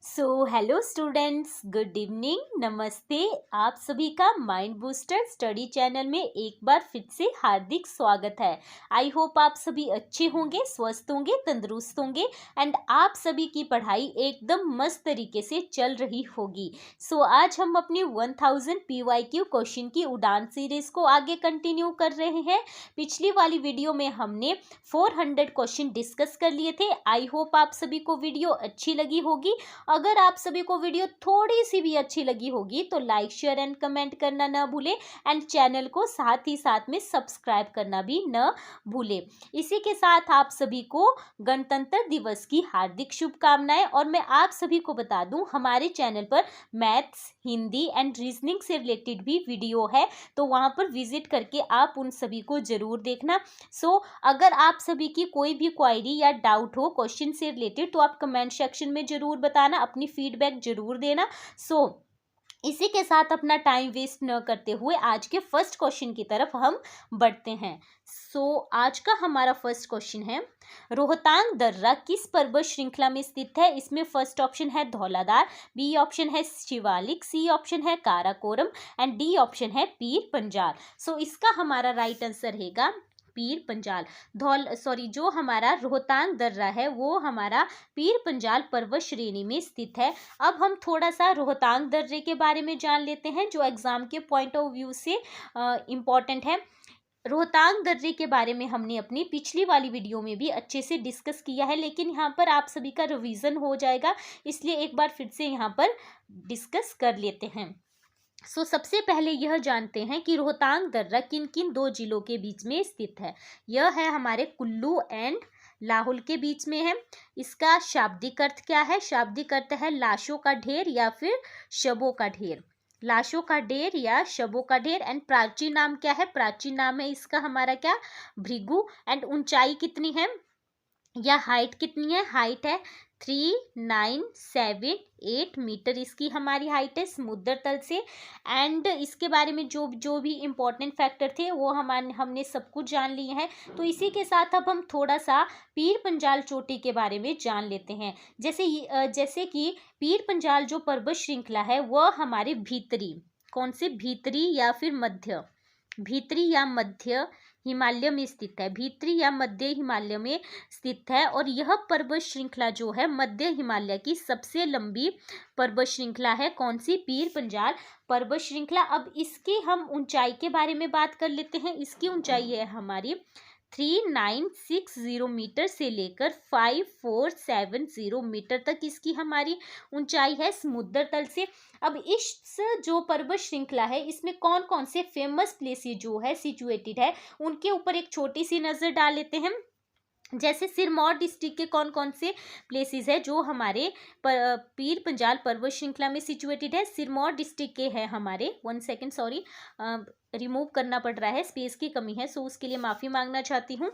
Hello students, good evening, नमस्ते। आप सभी का माइंड बूस्टर स्टडी चैनल में एक बार फिर से हार्दिक स्वागत है। आई होप आप सभी अच्छे होंगे, स्वस्थ होंगे, तंदुरुस्त होंगे एंड आप सभी की पढ़ाई एकदम मस्त तरीके से चल रही होगी। आज हम अपनी 1000 PYQ क्वेश्चन की उड़ान सीरीज को आगे कंटिन्यू कर रहे हैं। पिछली वाली वीडियो में हमने 400 क्वेश्चन डिस्कस कर लिए थे। आई होप आप सभी को वीडियो अच्छी लगी होगी। अगर आप सभी को वीडियो थोड़ी सी भी अच्छी लगी होगी तो लाइक, शेयर एंड कमेंट करना ना भूलें एंड चैनल को साथ ही साथ में सब्सक्राइब करना भी न भूलें। इसी के साथ आप सभी को गणतंत्र दिवस की हार्दिक शुभकामनाएं। और मैं आप सभी को बता दूं, हमारे चैनल पर मैथ्स, हिंदी एंड रीजनिंग से रिलेटेड भी वीडियो है, तो वहां पर विजिट करके आप उन सभी को जरूर देखना। अगर आप सभी की कोई भी क्वेरी या डाउट हो क्वेश्चन से रिलेटेड तो आप कमेंट सेक्शन में जरूर बताना, अपनी फीडबैक जरूर देना। इसी के साथ अपना टाइम वेस्ट न करते हुए आज के फर्स्ट क्वेश्चन की तरफ हम बढ़ते हैं। आज का हमारा फर्स्ट क्वेश्चन है, रोहतांग दर्रा किस पर्वत श्रृंखला में स्थित है? इसमें फर्स्ट ऑप्शन है धौलाधार, बी ऑप्शन है शिवालिक, सी ऑप्शन है काराकोरम एंड डी ऑप्शन है पीर पंजाल। इसका हमारा राइट आंसर रहेगा पीर पंजाल। जो हमारा रोहतांग दर्रा है वो हमारा पीर पंजाल पर्वत श्रेणी में स्थित है। अब हम थोड़ा सा रोहतांग दर्रे के बारे में जान लेते हैं, जो एग्जाम के पॉइंट ऑफ व्यू से इम्पॉर्टेंट है। रोहतांग दर्रे के बारे में हमने अपनी पिछली वाली वीडियो में भी अच्छे से डिस्कस किया है, लेकिन यहाँ पर आप सभी का रिवीजन हो जाएगा, इसलिए एक बार फिर से यहाँ पर डिस्कस कर लेते हैं। सबसे पहले यह जानते हैं कि रोहतांग दर्रा किन किन दो जिलों के बीच में स्थित है। यह है हमारे कुल्लू एंड लाहौल के बीच में है। इसका शाब्दिक अर्थ क्या है? शाब्दिक अर्थ है लाशों का ढेर या फिर शवों का ढेर। लाशों का ढेर या शवों का ढेर। एंड प्राचीन नाम क्या है? प्राचीन नाम है इसका हमारा क्या? भृगु। एंड ऊंचाई कितनी है या हाइट कितनी है? हाइट है 3978 मीटर इसकी हमारी हाइट है समुद्र तल से। एंड इसके बारे में जो जो भी इम्पोर्टेंट फैक्टर थे वो हमने सब कुछ जान लिए हैं। तो इसी के साथ अब हम थोड़ा सा पीर पंजाल चोटी के बारे में जान लेते हैं। जैसे कि पीर पंजाल जो पर्वत श्रृंखला है वह हमारे भीतरी, कौन से भीतरी या फिर मध्य, भीतरी या मध्य हिमालय में स्थित है। भीतरी या मध्य हिमालय में स्थित है। और यह पर्वत श्रृंखला जो है मध्य हिमालय की सबसे लंबी पर्वत श्रृंखला है। कौन सी? पीर पंजाल पर्वत श्रृंखला। अब इसकी हम ऊंचाई के बारे में बात कर लेते हैं। इसकी ऊंचाई है हमारी 3960 मीटर से लेकर 5470 मीटर तक इसकी हमारी ऊंचाई है समुद्र तल से। अब इस जो पर्वत श्रृंखला है इसमें कौन कौन से फेमस प्लेसेस जो है सिचुएटेड है उनके ऊपर एक छोटी सी नजर डाल लेते हैं। जैसे सिरमौर डिस्ट्रिक्ट के कौन कौन से प्लेसेस है जो हमारे पीर पंजाल पर्वत श्रृंखला में सिचुएटेड है। सिरमौर डिस्ट्रिक्ट के है हमारे, 1 सेकेंड सॉरी, रिमूव करना पड़ रहा है, स्पेस की कमी है, उसके लिए माफ़ी मांगना चाहती हूँ।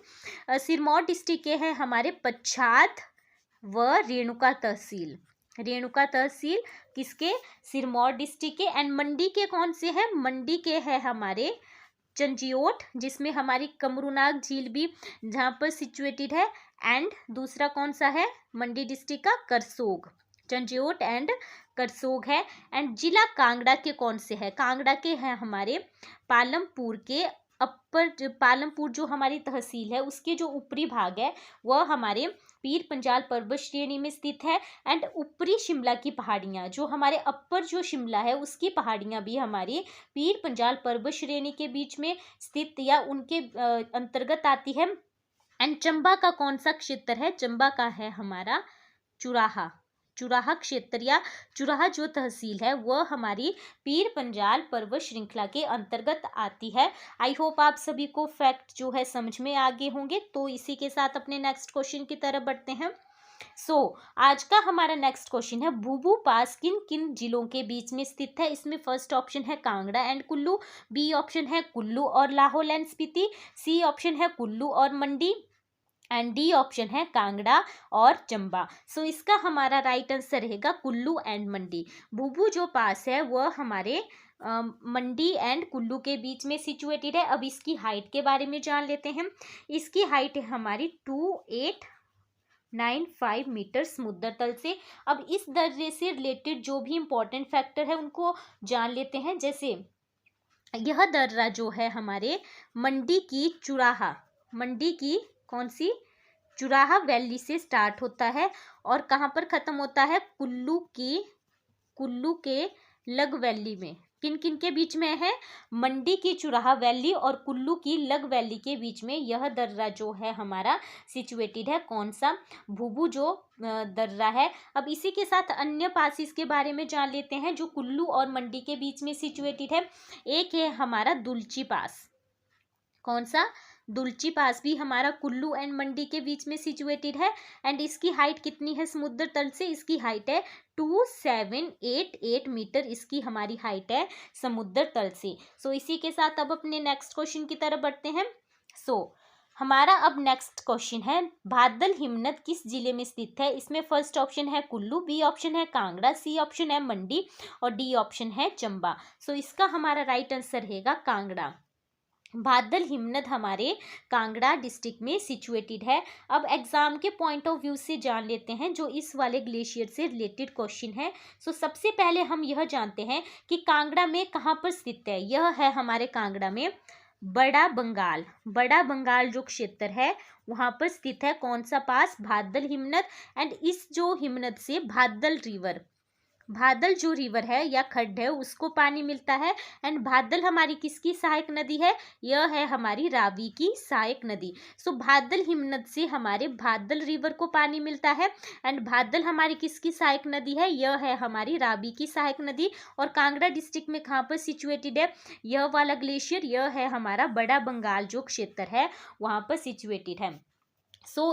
सिरमौर डिस्ट्रिक्ट के है हमारे पच्छाद व रेणुका तहसील। रेणुका तहसील किसके? सिरमौर डिस्ट्रिक्ट के। एंड मंडी के कौन से हैं? मंडी के है हमारे चंजियोट, जिसमें हमारी कमरूनाग झील भी जहाँ पर सिचुएटेड है। एंड दूसरा कौन सा है मंडी डिस्ट्रिक्ट का? करसोग। चंजियोट एंड करसोग है। एंड जिला कांगड़ा के कौन से है? कांगड़ा के हैं हमारे पालमपुर के पालमपुर जो हमारी तहसील है उसके जो ऊपरी भाग है वह हमारे पीर पंजाल पर्वत श्रेणी में स्थित है। एंड ऊपरी शिमला की पहाड़ियाँ जो हमारे अपर जो शिमला है उसकी पहाड़ियाँ भी हमारी पीर पंजाल पर्वत श्रेणी के बीच में स्थित या उनके अंतर्गत आती है। एंड चंबा का कौन सा क्षेत्र है? चंबा का है हमारा चुराहा। चुराहा क्षेत्र या चुराहा जो तहसील है वह हमारी पीर पंजाल पर्वत श्रृंखला के अंतर्गत आती है। आई होप आप सभी को फैक्ट जो है समझ में आ गए होंगे। तो इसी के साथ अपने नेक्स्ट क्वेश्चन की तरफ बढ़ते हैं। आज का हमारा नेक्स्ट क्वेश्चन है, भूभू पास किन किन जिलों के बीच में स्थित है? इसमें फर्स्ट ऑप्शन है Kangra and Kullu, B option है कुल्लू और Lahaul and Spiti, C option है कुल्लू और मंडी एंड डी ऑप्शन है कांगड़ा और चंबा। इसका हमारा राइट आंसर रहेगा कुल्लू एंड मंडी। भूभू जो पास है वह हमारे मंडी एंड कुल्लू के बीच में सिचुएटेड है। अब इसकी हाइट के बारे में जान लेते हैं। इसकी हाइट है हमारी 95 मीटर समुद्र तल से। अब इस दर्रे से रिलेटेड जो भी इम्पोर्टेंट फैक्टर है उनको जान लेते हैं। जैसे यह दर्रा जो है हमारे मंडी की चुराहा, मंडी की कौन सी, चुराहा वैली से स्टार्ट होता है और कहाँ पर ख़त्म होता है, कुल्लू के लग वैली में। किन किन के बीच में है, मंडी की चुराहा वैली और कुल्लू की लग वैली के बीच में यह दर्रा जो है हमारा सिचुएटेड है। कौन सा, भूभू जो दर्रा है। अब इसी के साथ अन्य पासिस के बारे में जान लेते हैं जो कुल्लू और मंडी के बीच में सिचुएटेड है। एक है हमारा दुलची पास, कौन सा, दुलची पास भी हमारा कुल्लू एंड मंडी के बीच में सिचुएटेड है। एंड इसकी हाइट कितनी है समुद्र तल से, इसकी हाइट है 2788 मीटर, इसकी हमारी हाइट है समुद्र तल से। सो इसी के साथ अब अपने नेक्स्ट क्वेश्चन की तरफ बढ़ते हैं। हमारा अब नेक्स्ट क्वेश्चन है, बादल हिमनद किस जिले में स्थित है। इसमें फर्स्ट ऑप्शन है कुल्लू, बी ऑप्शन है कांगड़ा, सी ऑप्शन है मंडी और डी ऑप्शन है चंबा। इसका हमारा राइट आंसर रहेगा कांगड़ा। बादल हिमनद हमारे कांगड़ा डिस्ट्रिक्ट में सिचुएटेड है। अब एग्जाम के पॉइंट ऑफ व्यू से जान लेते हैं जो इस वाले ग्लेशियर से रिलेटेड क्वेश्चन है। सबसे पहले हम यह जानते हैं कि कांगड़ा में कहाँ पर स्थित है। यह है हमारे कांगड़ा में बड़ा बंगाल, बड़ा बंगाल जो क्षेत्र है वहाँ पर स्थित है। कौन सा पास, बादल हिमनद। एंड इस जो हिमनद से बादल रिवर, बादल जो रिवर है या खड्ड है उसको पानी मिलता है। एंड बादल हमारी किसकी सहायक नदी है, यह है हमारी रावी की सहायक नदी। बादल हिमनद से हमारे बादल रिवर को पानी मिलता है। एंड बादल हमारी किसकी सहायक नदी है, यह है हमारी रावी की सहायक नदी। और कांगड़ा डिस्ट्रिक्ट में कहाँ पर सिचुएटेड है यह वाला ग्लेशियर, यह है हमारा बड़ा बंगाल जो क्षेत्र है वहाँ पर सिचुएटेड है।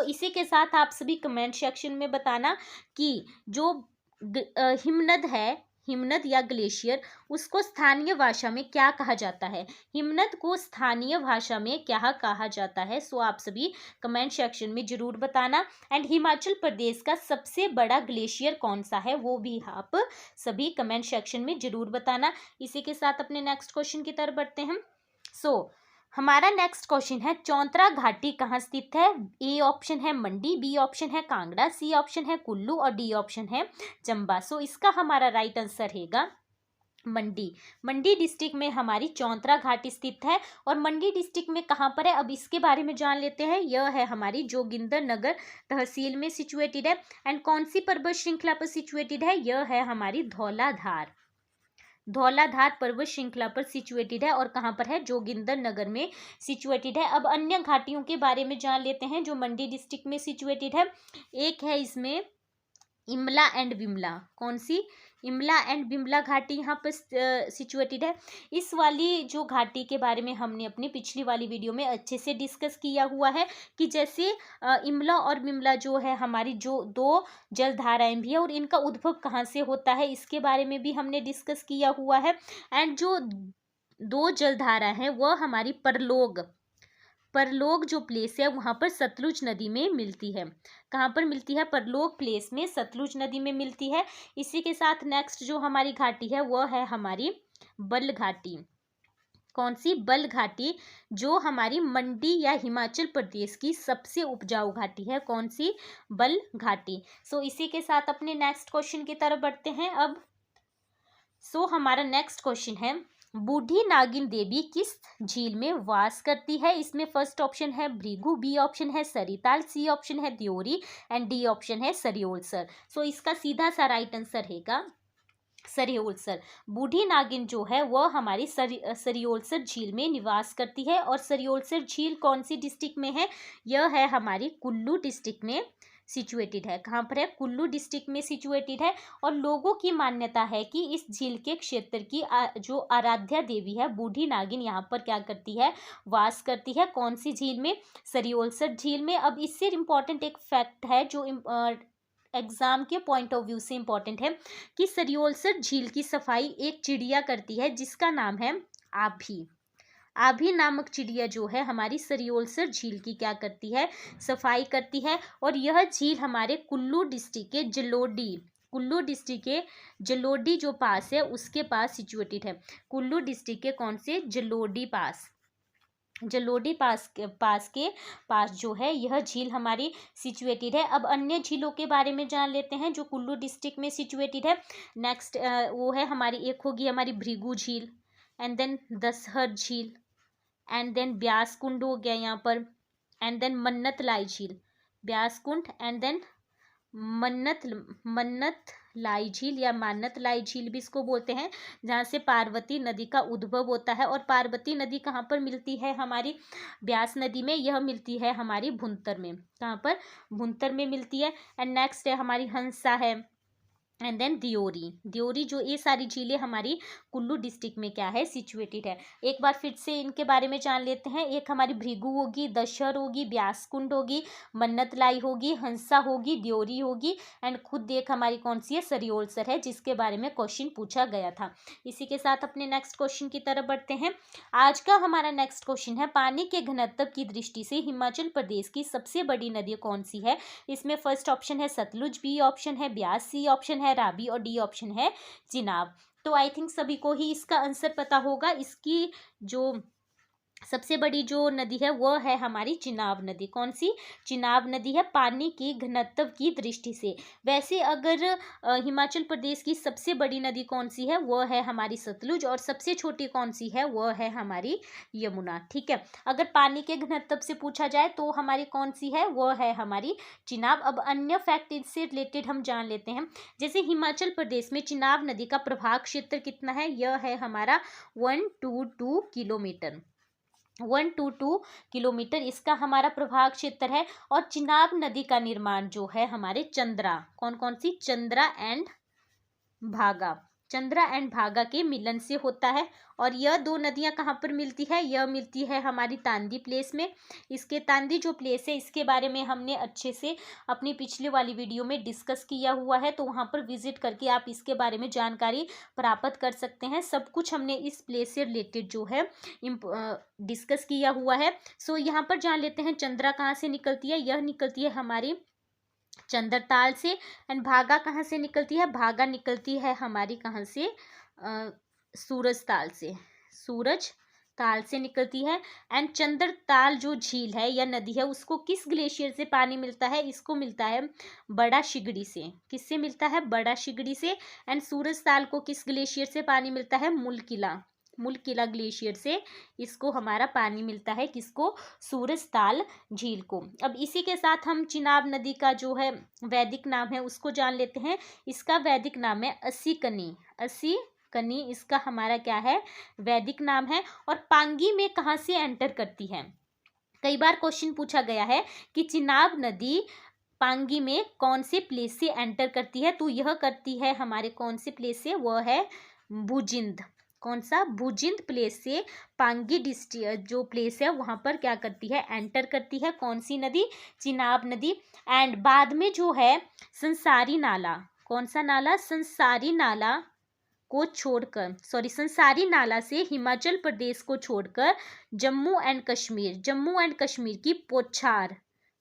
इसी के साथ आप सभी कमेंट सेक्शन में बताना कि जो हिमनद है, हिमनद या ग्लेशियर, उसको स्थानीय भाषा में क्या कहा जाता है। हिमनद को स्थानीय भाषा में क्या कहा जाता है, आप सभी कमेंट सेक्शन में जरूर बताना। एंड हिमाचल प्रदेश का सबसे बड़ा ग्लेशियर कौन सा है वो भी आप सभी कमेंट सेक्शन में जरूर बताना। इसी के साथ अपने नेक्स्ट क्वेश्चन की तरफ बढ़ते हैं। हमारा नेक्स्ट क्वेश्चन है, चौंतरा घाटी कहाँ स्थित है। ए ऑप्शन है मंडी, बी ऑप्शन है कांगड़ा, सी ऑप्शन है कुल्लू और डी ऑप्शन है चंबा। इसका हमारा राइट आंसर रहेगा मंडी। मंडी डिस्ट्रिक्ट में हमारी चौंतरा घाटी स्थित है। और मंडी डिस्ट्रिक्ट में कहाँ पर है, अब इसके बारे में जान लेते हैं। यह है हमारी जोगिंदर नगर तहसील में सिचुएटेड है। एंड कौन सी पर्वत श्रृंखला पर सिचुएटेड है, यह है हमारी धौलाधार, धौलाधार पर्वत श्रृंखला पर सिचुएटेड है। और कहाँ पर है, जोगिंदर नगर में सिचुएटेड है। अब अन्य घाटियों के बारे में जान लेते हैं जो मंडी डिस्ट्रिक्ट में सिचुएटेड है। एक है इसमें इमला एंड बिमला, कौन सी, इमला एंड बिमला घाटी यहाँ पर सिचुएटेड है। इस वाली जो घाटी के बारे में हमने अपनी पिछली वाली वीडियो में अच्छे से डिस्कस किया हुआ है कि जैसे इमला और बिमला जो है हमारी जो दो जलधाराएं भी है और इनका उद्भव कहाँ से होता है इसके बारे में भी हमने डिस्कस किया हुआ है। एंड जो दो जलधारा हैं वह हमारी परलोग जो प्लेस है वहाँ पर सतलुज नदी में मिलती है। कहाँ पर मिलती है, परलोग प्लेस में सतलुज नदी में मिलती है। इसी के साथ नेक्स्ट जो हमारी घाटी है वह है हमारी बल घाटी। कौन सी, बल घाटी, जो हमारी मंडी या हिमाचल प्रदेश की सबसे उपजाऊ घाटी है। कौन सी, बल घाटी। इसी के साथ अपने नेक्स्ट क्वेश्चन की तरफ बढ़ते हैं अब। हमारा नेक्स्ट क्वेश्चन है, बूढ़ी नागिन देवी किस झील में वास करती है। इसमें फर्स्ट ऑप्शन है भृगु, बी ऑप्शन है सरिताल, सी ऑप्शन है द्योरी एंड डी ऑप्शन है सरियोलसर। इसका सीधा सा राइट आंसर रहेगा सरियोलसर। बूढ़ी नागिन जो है वह हमारी सरियोलसर झील में निवास करती है। और सरियोलसर झील कौन सी डिस्ट्रिक्ट में है, यह है हमारी कुल्लू डिस्ट्रिक्ट में सिचुएटेड है। कहाँ पर है, कुल्लू डिस्ट्रिक्ट में सिचुएटेड है। और लोगों की मान्यता है कि इस झील के क्षेत्र की जो आराध्या देवी है बूढ़ी नागिन यहाँ पर क्या करती है, वास करती है। कौन सी झील में, सरियोलसर झील में। अब इससे इम्पॉर्टेंट एक फैक्ट है जो एग्जाम के पॉइंट ऑफ व्यू से इम्पॉर्टेंट है कि सरियोलसर झील की सफाई एक चिड़िया करती है जिसका नाम है आभी। आभी नामक चिड़िया जो है हमारी सरियोलसर झील की क्या करती है, सफाई करती है। और यह झील हमारे कुल्लू डिस्ट्रिक्ट के जलोडी जो पास है उसके पास सिचुएटेड है। कुल्लू डिस्ट्रिक्ट के कौन से, जलोडी पास। जलोढ़ी पास जो है यह झील हमारी सिचुएटेड है। अब अन्य झीलों के बारे में जान लेते हैं जो कुल्लू डिस्ट्रिक्ट में सिचुएटेड है। नेक्स्ट वो है हमारी, एक होगी हमारी भृगु झील, एंड देन दसहर झील, एंड देन ब्यास कुंड हो गया यहाँ पर, एंड देन मन्नत लाई झील, ब्यास कुंड, एंड देन मन्नत लाई झील या मानत लाई झील भी इसको बोलते हैं, जहाँ से पार्वती नदी का उद्भव होता है। और पार्वती नदी कहाँ पर मिलती है हमारी, ब्यास नदी में, यह मिलती है हमारी भुंतर में। कहाँ पर, भुंतर में मिलती है। एंड नेक्स्ट है हमारी हंसा है, एंड देन दियोरी जो, ये सारी झीलें हमारी कुल्लू डिस्ट्रिक्ट में क्या है, सिचुएटेड है। एक बार फिर से इनके बारे में जान लेते हैं। एक हमारी भृगु होगी, दशहर होगी, ब्यास कुंड होगी, मन्नत लाई होगी, हंसा होगी, दियोरी होगी, एंड खुद एक हमारी कौन सी है, सरियोलसर है, जिसके बारे में क्वेश्चन पूछा गया था। इसी के साथ अपने नेक्स्ट क्वेश्चन की तरफ बढ़ते हैं। आज का हमारा नेक्स्ट क्वेश्चन है, पानी के घनत्व की दृष्टि से हिमाचल प्रदेश की सबसे बड़ी नदी कौन सी है। इसमें फर्स्ट ऑप्शन है सतलुज, बी ऑप्शन है ब्यास, सी ऑप्शन है रावी, और डी ऑप्शन है चिनाब। तो आई थिंक सभी को ही इसका आंसर पता होगा। इसकी जो सबसे बड़ी जो नदी है वह है हमारी चिनाब नदी। कौन सी, चिनाब नदी है, पानी की घनत्व की दृष्टि से। वैसे अगर हिमाचल प्रदेश की सबसे बड़ी नदी कौन सी है, वह है हमारी सतलुज, और सबसे छोटी कौन सी है, वह है हमारी यमुना। ठीक है, अगर पानी के घनत्व से पूछा जाए तो हमारी कौन सी है, वह है हमारी चिनाब। अब अन्य फैक्ट इससे रिलेटेड हम जान लेते हैं। जैसे हिमाचल प्रदेश में चिनाब नदी का प्रभाग क्षेत्र कितना है, यह है हमारा 122 किलोमीटर। 122 किलोमीटर इसका हमारा प्रभाग क्षेत्र है। और चिनाब नदी का निर्माण जो है हमारे चंद्रा, कौन कौन सी, चंद्रा एंड भागा, चंद्रा एंड भागा के मिलन से होता है। और यह दो नदियां कहाँ पर मिलती है, यह मिलती है हमारी तांदी प्लेस में। इसके तांदी जो प्लेस है, इसके बारे में हमने अच्छे से अपनी पिछले वाली वीडियो में डिस्कस किया हुआ है, तो वहाँ पर विजिट करके आप इसके बारे में जानकारी प्राप्त कर सकते हैं। सब कुछ हमने इस प्लेस से रिलेटेड जो है डिस्कस किया हुआ है। सो यहाँ पर जान लेते हैं चंद्रा कहाँ से निकलती है, यह निकलती है हमारी चंद्रताल से। एंड भागा कहाँ से निकलती है, भागा निकलती है हमारी कहाँ से, सूरज ताल से, सूरज ताल से निकलती है। एंड चंद्रताल जो झील है या नदी है, उसको किस ग्लेशियर से पानी मिलता है, इसको मिलता है बड़ा शिगड़ी से। किससे मिलता है, बड़ा शिगड़ी से। एंड सूरज ताल को किस ग्लेशियर से पानी मिलता है, मुलकिला ग्लेशियर से इसको हमारा पानी मिलता है, किसको, सूरजताल झील को। अब इसी के साथ हम चिनाब नदी का जो है वैदिक नाम है उसको जान लेते हैं। इसका वैदिक नाम है अस्सी कनी इसका हमारा क्या है, वैदिक नाम है। और पांगी में कहाँ से एंटर करती है, कई बार क्वेश्चन पूछा गया है कि चिनाब नदी पांगी में कौन से प्लेस से एंटर करती है, तो यह करती है हमारे कौन से प्लेस से, वह है भुजिंद। कौन सा, भुजिंद प्लेस से पांगी डिस्ट्रिक्ट जो प्लेस है वहां पर क्या करती है, एंटर करती है। कौन सी नदी, चिनाब नदी। एंड बाद में जो है संसारी नाला, कौन सा नाला, संसारी नाला को छोड़कर, संसारी नाला से हिमाचल प्रदेश को छोड़कर जम्मू एंड कश्मीर की पोछार,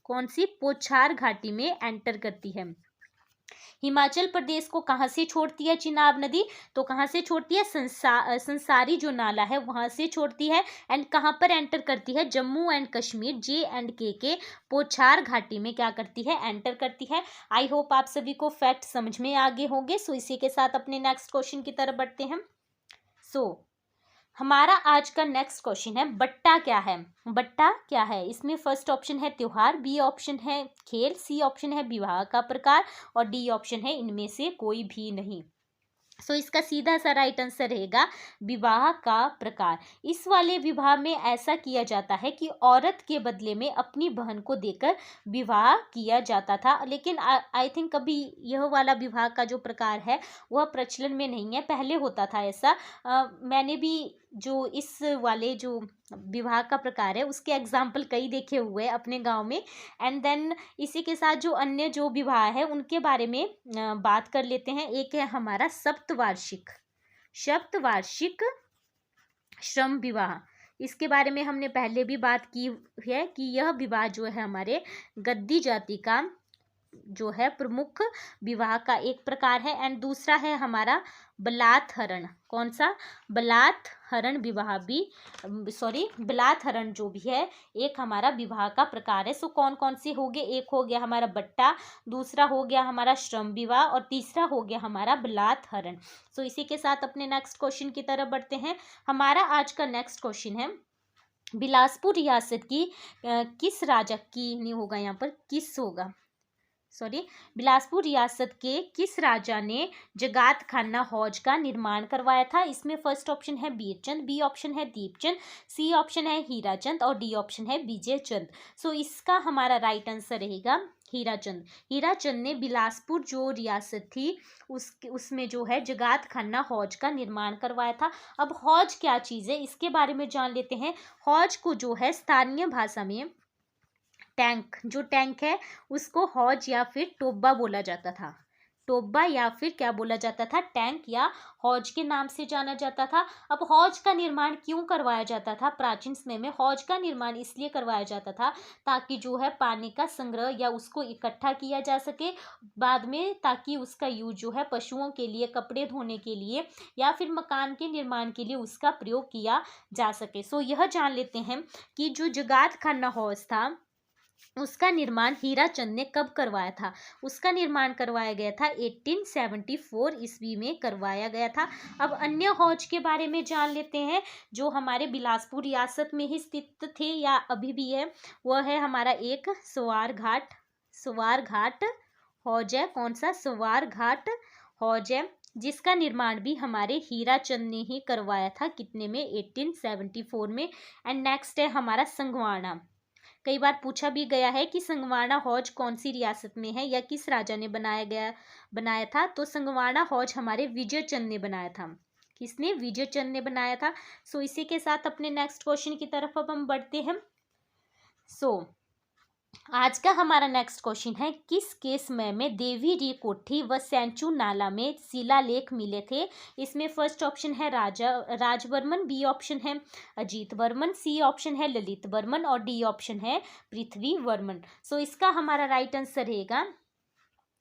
कौन सी, पोछार घाटी में एंटर करती है। हिमाचल प्रदेश को कहाँ से छोड़ती है चिनाब नदी, तो कहाँ से छोड़ती है, संसारी जो नाला है वहां से छोड़ती है। एंड कहाँ पर एंटर करती है, जम्मू एंड कश्मीर J&K के पोछार घाटी में क्या करती है, एंटर करती है। आई होप आप सभी को फैक्ट समझ में आगे होंगे। सो इसी के साथ अपने नेक्स्ट क्वेश्चन की तरफ बढ़ते हैं। हमारा आज का नेक्स्ट क्वेश्चन है, बट्टा क्या है, बट्टा क्या है। इसमें फर्स्ट ऑप्शन है त्योहार, बी ऑप्शन है खेल, सी ऑप्शन है विवाह का प्रकार, और डी ऑप्शन है इनमें से कोई भी नहीं। सो इसका सीधा सा राइट आंसर रहेगा विवाह का प्रकार। इस वाले विवाह में ऐसा किया जाता है कि औरत के बदले में अपनी बहन को देकर विवाह किया जाता था। लेकिन आई थिंक अभी यह वाला विवाह का जो प्रकार है वह प्रचलन में नहीं है, पहले होता था ऐसा। मैंने भी जो इस वाले जो विवाह का प्रकार है उसके एग्जाम्पल कई देखे हुए हैं अपने गांव में। एंड देन इसी के साथ जो अन्य जो विवाह है उनके बारे में बात कर लेते हैं। एक है हमारा सप्तवार्षिक श्रम विवाह। इसके बारे में हमने पहले भी बात की है कि यह विवाह जो है हमारे गद्दी जाति का जो है प्रमुख विवाह का एक प्रकार है। एंड दूसरा है हमारा बलात् हरण। कौन सा? बलात् हरण विवाह भी, सॉरी, बलात् हरण जो भी है एक हमारा विवाह का प्रकार है। सो कौन कौन से हो गए? एक हो गया हमारा बट्टा, दूसरा हो गया हमारा श्रम विवाह और तीसरा हो गया हमारा बलात् हरण। सो इसी के साथ अपने नेक्स्ट क्वेश्चन की तरफ बढ़ते हैं। हमारा आज का नेक्स्ट क्वेश्चन है, बिलासपुर रियासत की किस राजा की, नहीं होगा यहाँ पर, किस होगा, सॉरी, बिलासपुर रियासत के किस राजा ने जगात खाना हौज का निर्माण करवाया था? इसमें फर्स्ट ऑप्शन है बीरचंद, बी ऑप्शन है दीपचंद, सी ऑप्शन है हीराचंद और डी ऑप्शन है विजयचंद। सो इसका हमारा राइट आंसर रहेगा हीराचंद। हीराचंद ने बिलासपुर जो रियासत थी उसमें जो है जगात खाना हौज का निर्माण करवाया था। अब हौज क्या चीज़ है इसके बारे में जान लेते हैं। हौज को जो है स्थानीय भाषा में टैंक, जो टैंक है उसको हौज या फिर टोब्बा बोला जाता था। टोब्बा या फिर क्या बोला जाता था? टैंक या हौज के नाम से जाना जाता था। अब हौज का निर्माण क्यों करवाया जाता था? प्राचीन समय में हौज का निर्माण इसलिए करवाया जाता था ताकि जो है पानी का संग्रह या उसको इकट्ठा किया जा सके बाद में, ताकि उसका यूज जो है पशुओं के लिए, कपड़े धोने के लिए या फिर मकान के निर्माण के लिए उसका प्रयोग किया जा सके। सो यह जान लेते हैं कि जो जगात खाना हौज था उसका निर्माण हीराचंद ने कब करवाया था? उसका निर्माण करवाया गया था 1874 ईस्वी में करवाया गया था। अब अन्य हौज के बारे में जान लेते हैं जो हमारे बिलासपुर रियासत में ही स्थित थे या अभी भी है। वह है हमारा एक सवार घाट, सवार घाट हौज है। कौन सा? सवार घाट हौज है, जिसका निर्माण भी हमारे हीराचंद ने ही करवाया था। कितने में? 1874 में। एंड नेक्स्ट है हमारा संगवाड़ा। कई बार पूछा भी गया है कि संगवाड़ा हौज कौन सी रियासत में है या किस राजा ने बनाया था? तो संगवाड़ा हौज हमारे विजयचंद ने बनाया था। किसने? विजयचंद ने बनाया था। सो इसी के साथ अपने नेक्स्ट क्वेश्चन की तरफ अब हम बढ़ते हैं। सो आज का हमारा नेक्स्ट क्वेश्चन है, किस केस में देवी री कोठी व सेंचू नाला में शिलालेख मिले थे? इसमें फर्स्ट ऑप्शन है राजवर्मन, बी ऑप्शन है अजीत वर्मन, सी ऑप्शन है ललित वर्मन और डी ऑप्शन है पृथ्वी वर्मन। सो इसका हमारा राइट आंसर रहेगा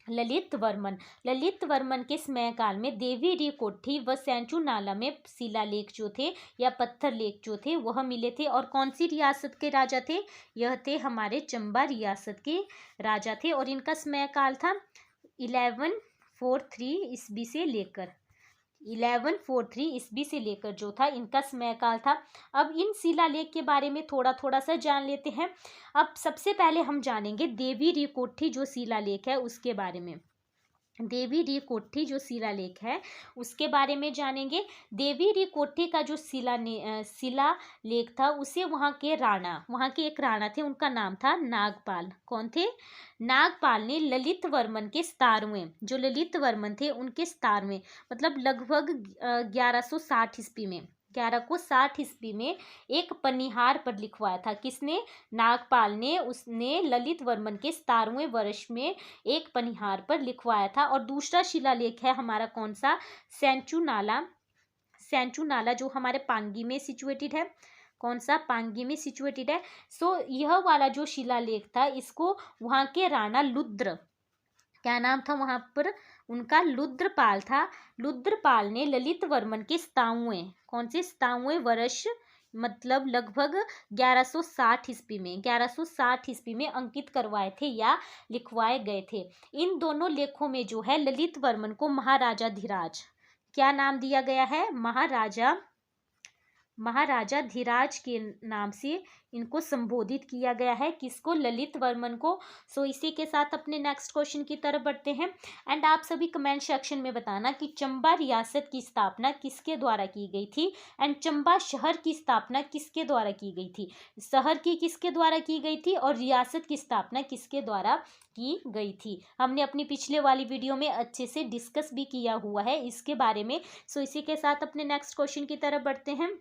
ललित वर्मन। ललित वर्मन के समय काल में देवी री कोठी व सेंचू नाला में शिलालेख जो थे या पत्थर लेख जो थे वह मिले थे। और कौन सी रियासत के राजा थे? यह थे हमारे चंबा रियासत के राजा थे और इनका समय काल था 1143 ईस्वी से लेकर 1143 ईस्वी से लेकर जो था इनका समय काल था। अब इन शिलालेख के बारे में थोड़ा थोड़ा सा जान लेते हैं। अब सबसे पहले हम जानेंगे देवी री कोठी जो शिलालेख है उसके बारे में। देवी री कोठी जो शिलालेख है उसके बारे में जानेंगे। देवी री कोठी का जो शिलालेख था उसे वहाँ के एक राणा थे, उनका नाम था नागपाल। कौन थे? नागपाल ने ललित वर्मन के 17वें, जो ललित वर्मन थे उनके 17वें मतलब लगभग 1160 ईस्वी में 1160 ईस्वी में एक पनिहार पर लिखवाया था। किसने? नागपाल ने। उसने ललित वर्मन के 17वें वर्ष में एक पनिहार पर लिखवाया था। और दूसरा शिलालेख है हमारा कौन सा? सेंचू नाला। सेंचू नाला जो हमारे पांगी में सिचुएटेड है। कौन सा? पांगी में सिचुएटेड है। सो यह वाला जो शिलालेख था इसको वहाँ के राणा लुद्र, क्या नाम था वहाँ पर उनका? लुद्रपाल था। लुद्रपाल ने ललित वर्मन के 17वें, कौन से 17वें वर्ष मतलब लगभग 1160 ईस्वी में अंकित करवाए थे या लिखवाए गए थे। इन दोनों लेखों में जो है ललित वर्मन को महाराजा धीराज, क्या नाम दिया गया है? महाराजा धीराज के नाम से इनको संबोधित किया गया है। किसको? ललित वर्मन को। सो इसी के साथ अपने नेक्स्ट क्वेश्चन की तरफ बढ़ते हैं। एंड आप सभी कमेंट सेक्शन में बताना कि चंबा रियासत की स्थापना किसके द्वारा की गई थी एंड चंबा शहर की स्थापना किसके द्वारा की गई थी। शहर की किसके द्वारा की गई थी और रियासत की स्थापना किसके द्वारा की गई थी। हमने अपनी पिछले वाली वीडियो में अच्छे से डिस्कस भी किया हुआ है इसके बारे में। सो इसी के साथ अपने नेक्स्ट क्वेश्चन की तरफ बढ़ते हैं।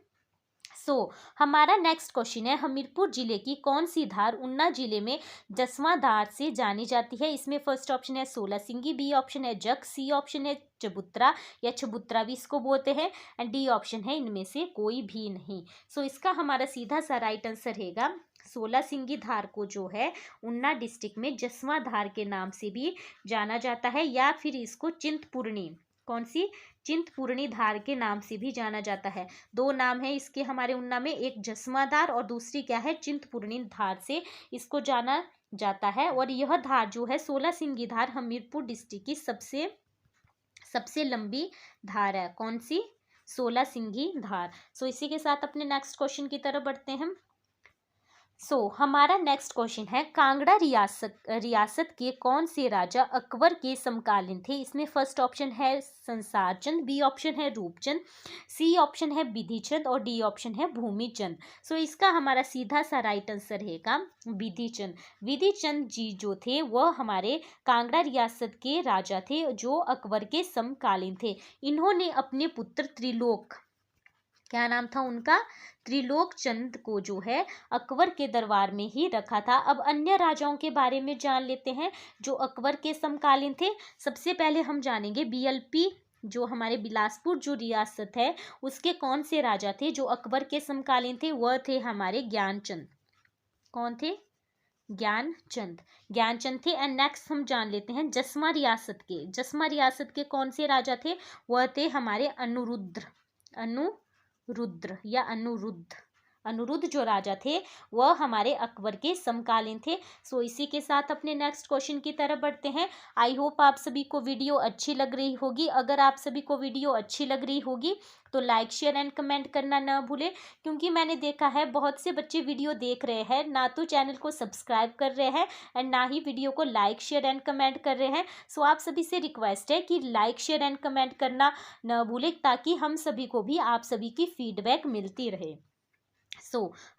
हमारा नेक्स्ट क्वेश्चन है, हमीरपुर जिले की कौन सी धार ऊना जिले में जसवां धार से जानी जाती है। इसमें फर्स्ट ऑप्शन है सोलासिंगी, बी ऑप्शन है जख, सी ऑप्शन है चबूतरा या चबूतरा भी इसको बोलते हैं, एंड डी ऑप्शन है इनमें से कोई भी नहीं। इसका हमारा सीधा सा राइट आंसर रहेगा सोलासिंगी धार को जो है ऊना डिस्ट्रिक्ट में जसवां धार के नाम से भी जाना जाता है, या फिर इसको चिंतपूर्णी, कौन सी, चिंतपूर्णी धार के नाम से भी जाना जाता है। दो नाम है इसके हमारे ऊना में, एक जसवां धार और दूसरी क्या है, चिंतपूर्णी धार से इसको जाना जाता है। और यह धार जो है सोलासिंगी धार हमीरपुर डिस्ट्रिक्ट की सबसे लंबी धार है। कौन सी, सोलासिंगी धार। इसी के साथ अपने नेक्स्ट क्वेश्चन की तरफ बढ़ते हैं। हमारा नेक्स्ट क्वेश्चन है, कांगड़ा रियासत के कौन से राजा अकबर के समकालीन थे। इसमें फर्स्ट ऑप्शन है संसारचंद, बी ऑप्शन है रूपचंद, सी ऑप्शन है विधिचंद और डी ऑप्शन है भूमिचंद। इसका हमारा सीधा सा राइट आंसर रहेगा विधिचंद। विधिचंद जी जो थे वह हमारे कांगड़ा रियासत के राजा थे जो अकबर के समकालीन थे। इन्होंने अपने पुत्र त्रिलोक, क्या नाम था उनका, त्रिलोक चंद को जो है अकबर के दरबार में ही रखा था। अब अन्य राजाओं के बारे में जान लेते हैं जो अकबर के समकालीन थे। सबसे पहले हम जानेंगे बीएलपी, जो हमारे बिलासपुर जो रियासत है उसके कौन से राजा थे जो अकबर के समकालीन थे। वह थे हमारे ज्ञानचंद। कौन थे, ज्ञानचंद थे। एंड नेक्स्ट हम जान लेते हैं जसवां रियासत के कौन से राजा थे। वह थे हमारे अनुरुद्ध जो राजा थे वह हमारे अकबर के समकालीन थे। इसी के साथ अपने नेक्स्ट क्वेश्चन की तरफ बढ़ते हैं। आई होप आप सभी को वीडियो अच्छी लग रही होगी। अगर आप सभी को वीडियो अच्छी लग रही होगी तो लाइक शेयर एंड कमेंट करना ना भूलें, क्योंकि मैंने देखा है बहुत से बच्चे वीडियो देख रहे हैं, ना तो चैनल को सब्सक्राइब कर रहे हैं एंड ना ही वीडियो को लाइक शेयर एंड कमेंट कर रहे हैं। आप सभी से रिक्वेस्ट है कि लाइक शेयर एंड कमेंट करना ना भूलें, ताकि हम सभी को भी आप सभी की फीडबैक मिलती रहे।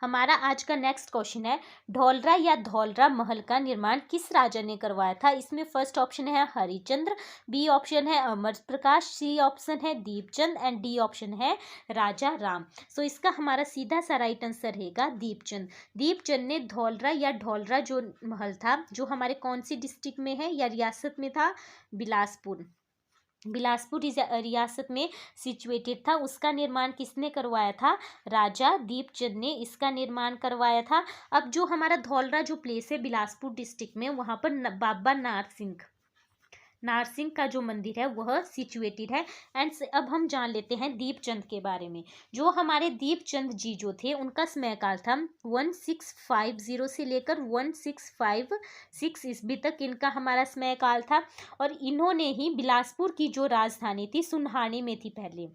हमारा आज का नेक्स्ट क्वेश्चन है, ढोलरा या धौलरा महल का निर्माण किस राजा ने करवाया था। इसमें फर्स्ट ऑप्शन है हरिचंद्र, बी ऑप्शन है अमर प्रकाश, सी ऑप्शन है दीपचंद एंड डी ऑप्शन है राजा राम। इसका हमारा सीधा सा राइट आंसर रहेगा दीपचंद। दीपचंद ने धौलरा या ढोलरा जो महल था, जो हमारे कौन सी डिस्ट्रिक्ट में है या रियासत में था, बिलासपुर रियासत में सिचुएटेड था, उसका निर्माण किसने करवाया था, राजा दीपचंद ने इसका निर्माण करवाया था। अब जो हमारा धौलरा जो प्लेस है बिलासपुर डिस्ट्रिक्ट में, वहाँ पर बाबा नारसिंह का जो मंदिर है वह सिचुएटेड है। एंड अब हम जान लेते हैं दीपचंद के बारे में। जो हमारे दीपचंद जी जो थे उनका समयकाल था 1650 से लेकर 1656 ईस्वी तक इनका हमारा समयकाल था। और इन्होंने ही बिलासपुर की जो राजधानी थी सुनहानी में थी। पहले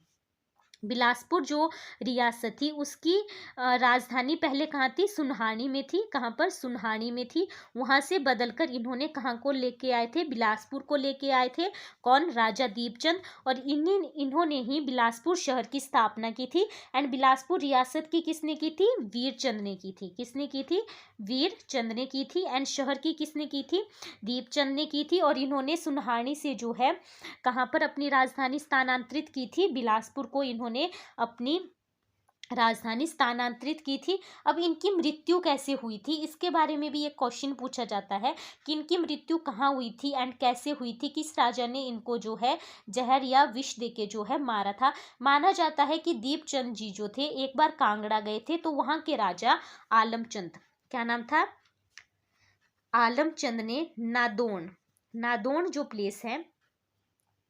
बिलासपुर जो रियासत थी उसकी राजधानी पहले कहाँ थी, सुनहानी में थी। कहाँ पर, सुनहानी में थी। वहाँ से बदलकर इन्होंने कहाँ को लेके आए थे, बिलासपुर को लेके आए थे। कौन, राजा दीपचंद। और इन्होंने ही बिलासपुर शहर की स्थापना की थी। एंड बिलासपुर रियासत की किसने की थी, वीरचंद ने की थी। किसने की थी, वीरचंद ने की थी। एंड शहर की किसने की थी, दीपचंद ने की थी। और इन्होंने सुनहानी से जो है कहाँ पर अपनी राजधानी स्थानांतरित की थी, बिलासपुर को इन्होंने अपनी राजधानी स्थानांतरित की थी। अब इनकी मृत्यु कैसे हुई थी, इसके बारे में भी एक क्वेश्चन पूछा जाता है कि इनकी मृत्यु कहाँ हुई थी एंड कैसे हुई थी, किस राजा ने इनको जो है जहर या विष देके जो है मारा था। माना जाता है कि दीपचंद जी जो थे एक बार कांगड़ा गए थे, तो वहाँ के राजा आलमचंद, क्या नाम था, आलमचंद ने नादौन जो प्लेस है,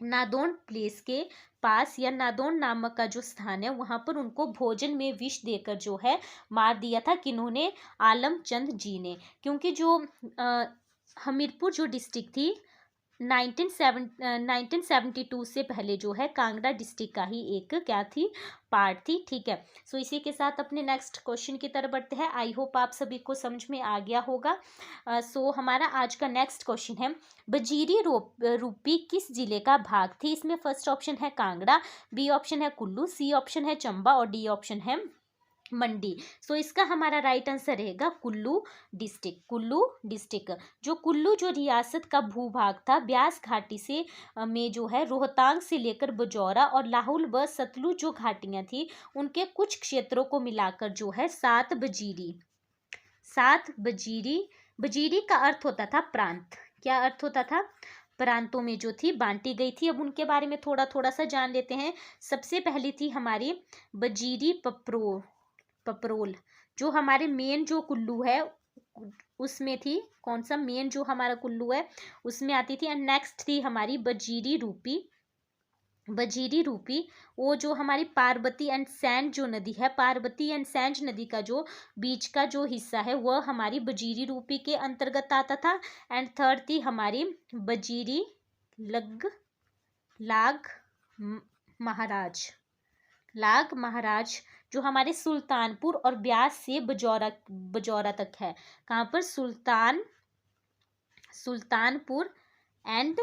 नादौन प्लेस के पास या नादौन नामक का जो स्थान है वहां पर उनको भोजन में विष देकर जो है मार दिया था। किन्होंने, आलमचंद जी ने। क्योंकि जो हमीरपुर जो डिस्ट्रिक्ट थी 1972 से पहले जो है कांगड़ा डिस्ट्रिक्ट का ही एक क्या थी, पार्ट थी। ठीक है। इसी के साथ अपने नेक्स्ट क्वेश्चन की तरफ बढ़ते हैं। आई होप आप सभी को समझ में आ गया होगा। हमारा आज का नेक्स्ट क्वेश्चन है, बजीरी रूपी किस जिले का भाग थी। इसमें फर्स्ट ऑप्शन है कांगड़ा, बी ऑप्शन है कुल्लू, सी ऑप्शन है चंबा और डी ऑप्शन है मंडी। सो इसका हमारा राइट आंसर रहेगा कुल्लू डिस्ट्रिक्ट। कुल्लू डिस्ट्रिक्ट जो रियासत का भूभाग था ब्यास घाटी से में जो है रोहतांग से लेकर बजौरा और लाहुल व सतलुज जो घाटियां थी उनके कुछ क्षेत्रों को मिलाकर जो है सात बजीरी बजीरी का अर्थ होता था प्रांत। क्या अर्थ होता था? प्रांतों में जो थी बांटी गई थी। अब उनके बारे में थोड़ा थोड़ा सा जान लेते हैं। सबसे पहली थी हमारी बजीरी पपरोल जो हमारे मेन जो कुल्लू है उसमें थी। कौन सा मेन जो हमारा कुल्लू है उसमें आती थी। एंड नेक्स्ट थी हमारी बजीरी रूपी वो जो हमारी पार्वती एंड सैंड जो नदी है, पार्वती एंड सैंड नदी का जो बीच का जो हिस्सा है वह हमारी बजीरी रूपी के अंतर्गत आता था। एंड थर्ड थी हमारी बजीरी लाग महाराज जो हमारे सुल्तानपुर और ब्यास से बजौरा तक है। कहाँ पर? सुल्तानपुर एंड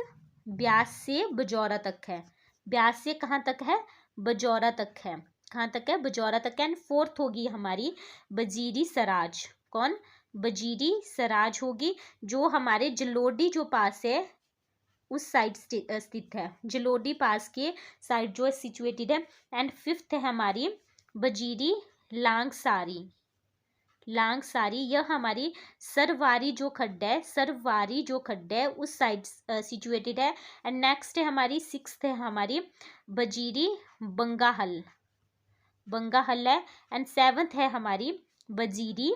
ब्यास से बजौरा तक है। ब्यास से कहाँ तक है? बजौरा तक है। कहाँ तक है? बजौरा तक है। एंड फोर्थ होगी हमारी बजीरी सराज। कौन? बजीरी सराज होगी जो हमारे जलोडी जो पास है उस साइड स्थित है। जलोडी पास के साइड जो सिचुएटेड है। एंड फिफ्थ है हमारी बजीरी लांगसारी यह हमारी सरवारी जो खड्ड है उस साइड सिचुएटेड है। एंड नेक्स्ट है हमारी सिक्स्थ है हमारी बजीरी बंगाहल है। एंड सेवंथ है हमारी बजीरी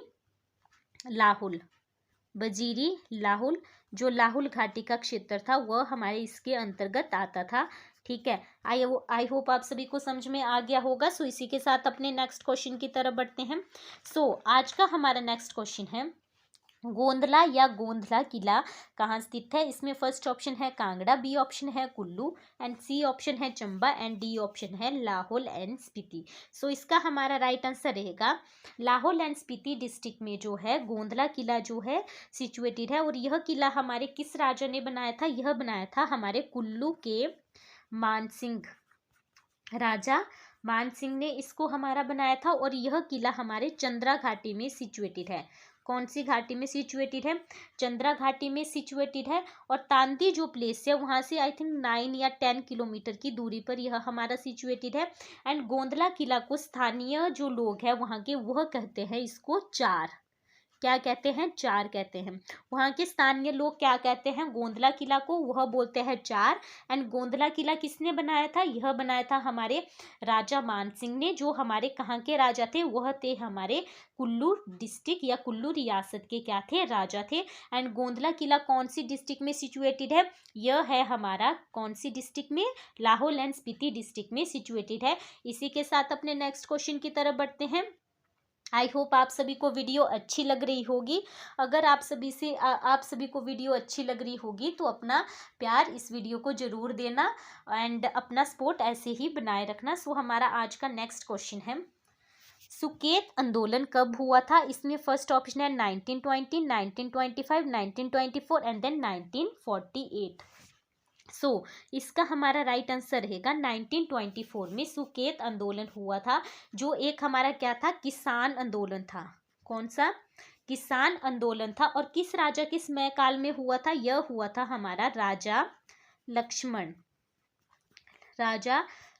लाहुल जो लाहुल घाटी का क्षेत्र था वह हमारे इसके अंतर्गत आता था। ठीक है, आई होप आप सभी को समझ में आ गया होगा। सो इसी के साथ अपने नेक्स्ट क्वेश्चन की तरफ बढ़ते हैं। सो आज का हमारा नेक्स्ट क्वेश्चन है गोंदला या गोंधला किला कहाँ स्थित है। इसमें फर्स्ट ऑप्शन है कांगड़ा, बी ऑप्शन है कुल्लू एंड सी ऑप्शन है चंबा एंड डी ऑप्शन है लाहौल एंड स्पीति। सो इसका हमारा राइट आंसर रहेगा लाहौल एंड स्पीति डिस्ट्रिक्ट में जो है गोंधला किला जो है सिचुएटेड है। और यह किला हमारे किस राजा ने बनाया था? यह बनाया था हमारे कुल्लू के मानसिंह, राजा मानसिंह ने इसको हमारा बनाया था। और यह किला हमारे चंद्रा घाटी में सिचुएटेड है। कौन सी घाटी में सिचुएटेड है? चंद्रा घाटी में सिचुएटेड है। और तांती जो प्लेस है वहाँ से आई थिंक 9 या 10 किलोमीटर की दूरी पर यह हमारा सिचुएटेड है। एंड गोंदला किला को स्थानीय जो लोग हैं वहाँ के वह कहते हैं इसको चार। क्या कहते हैं? चार कहते हैं। वहाँ के स्थानीय लोग क्या कहते हैं गोंदला किला को? वह बोलते हैं चार। एंड गोंदला किला किसने बनाया था? यह बनाया था हमारे राजा मानसिंह ने जो हमारे कहाँ के राजा थे? वह थे हमारे कुल्लू डिस्ट्रिक्ट या कुल्लू रियासत के क्या थे? राजा थे। एंड गोंदला किला कौन सी डिस्ट्रिक्ट में सिचुएटेड है? यह है हमारा कौन सी डिस्ट्रिक्ट में? लाहौल एंड स्पीति डिस्ट्रिक्ट में सिचुएटेड है। इसी के साथ अपने नेक्स्ट क्वेश्चन की तरफ बढ़ते हैं। आई होप आप सभी को वीडियो अच्छी लग रही होगी। अगर आप सभी को वीडियो अच्छी लग रही होगी तो अपना प्यार इस वीडियो को ज़रूर देना एंड अपना सपोर्ट ऐसे ही बनाए रखना। सो हमारा आज का नेक्स्ट क्वेश्चन है सुकेत आंदोलन कब हुआ था? इसमें फर्स्ट ऑप्शन है 1920, 1925, 1924 एंड देन 1948। इसका हमारा राइट आंसर रहेगा 1924 में सुकेत आंदोलन हुआ था जो एक हमारा क्या था? किसान आंदोलन था। कौन सा? किसान आंदोलन था। और किस राजा के समय काल में हुआ था? यह हुआ था हमारा राजा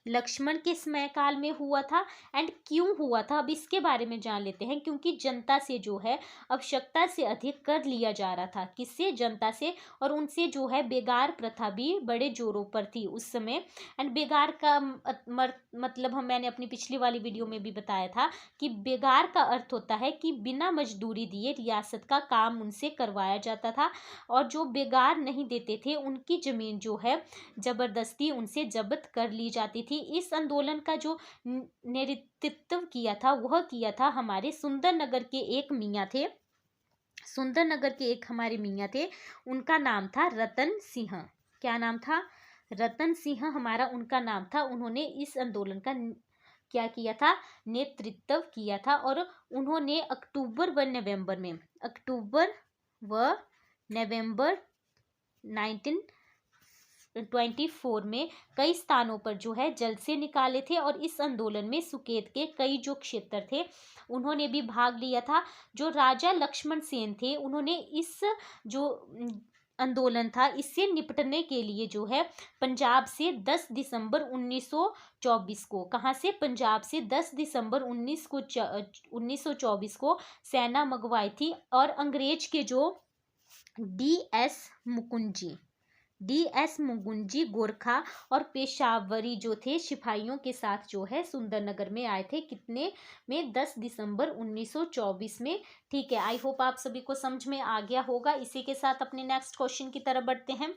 लक्ष्मण के समय काल में हुआ था। एंड क्यों हुआ था अब इसके बारे में जान लेते हैं। क्योंकि जनता से जो है आवश्यकता से अधिक कर लिया जा रहा था। किससे? जनता से। और उनसे जो है बेगार प्रथा भी बड़े जोरों पर थी उस समय। एंड बेगार का मतलब मैंने अपनी पिछली वाली वीडियो में भी बताया था कि बेगार का अर्थ होता है कि बिना मजदूरी दिए रियासत का काम उनसे करवाया जाता था। और जो बेगार नहीं देते थे उनकी जमीन जो है जबरदस्ती उनसे जब्त कर ली जाती थी। इस आंदोलन का जो नेतृत्व किया था वह किया था हमारे सुंदरनगर के एक मियाँ थे। सुंदरनगर के एक हमारे मियाँ थे, उनका नाम था रतन सिंह। क्या नाम था? रतन सिंह हमारा उनका नाम था। उन्होंने इस आंदोलन का क्या किया था? नेतृत्व किया था। और उन्होंने अक्टूबर व नवंबर 19 1924 में कई स्थानों पर जो है जल से निकाले थे, और इस आंदोलन में सुकेत के कई जो क्षेत्र थे उन्होंने भी भाग लिया था। जो राजा लक्ष्मण सेन थे उन्होंने इस जो आंदोलन था इससे निपटने के लिए जो है पंजाब से 10 दिसंबर 1924 को, कहाँ से, पंजाब से 10 दिसंबर 1924 को सेना मंगवाई थी। और अंग्रेज के जो डी एस मुकुंजी गोरखा और पेशावरी जो थे सिपाहियों के साथ जो है सुंदरनगर में आए थे, कितने में, 10 दिसंबर 1924 में। ठीक है, आई होप आप सभी को समझ में आ गया होगा। इसी के साथ अपने नेक्स्ट क्वेश्चन की तरफ बढ़ते हैं।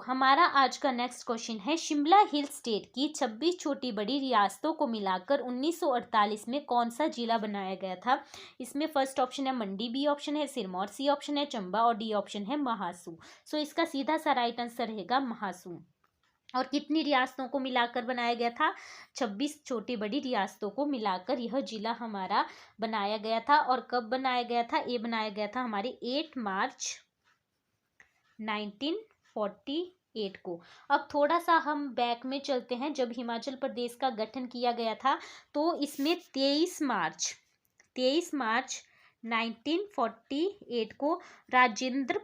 हमारा आज का नेक्स्ट क्वेश्चन है, शिमला हिल स्टेट की 26 छोटी बड़ी रियासतों को मिलाकर 1948 में कौन सा जिला बनाया गया था? इसमें फर्स्ट ऑप्शन है मंडी, बी ऑप्शन है सिरमौर, सी ऑप्शन है चंबा और डी ऑप्शन है महासू। इसका सीधा सा राइट आंसर रहेगा महासू। और कितनी रियासतों को मिलाकर बनाया गया था? 26 छोटी बड़ी रियासतों को मिलाकर यह जिला हमारा बनाया गया था। और कब बनाया गया था? ये बनाया गया था हमारे 8 मार्च 1948 को। अब थोड़ा सा हम बैक में चलते हैं, जब हिमाचल प्रदेश का गठन किया गया था तो इसमें 23 मार्च 1948 को राजेंद्र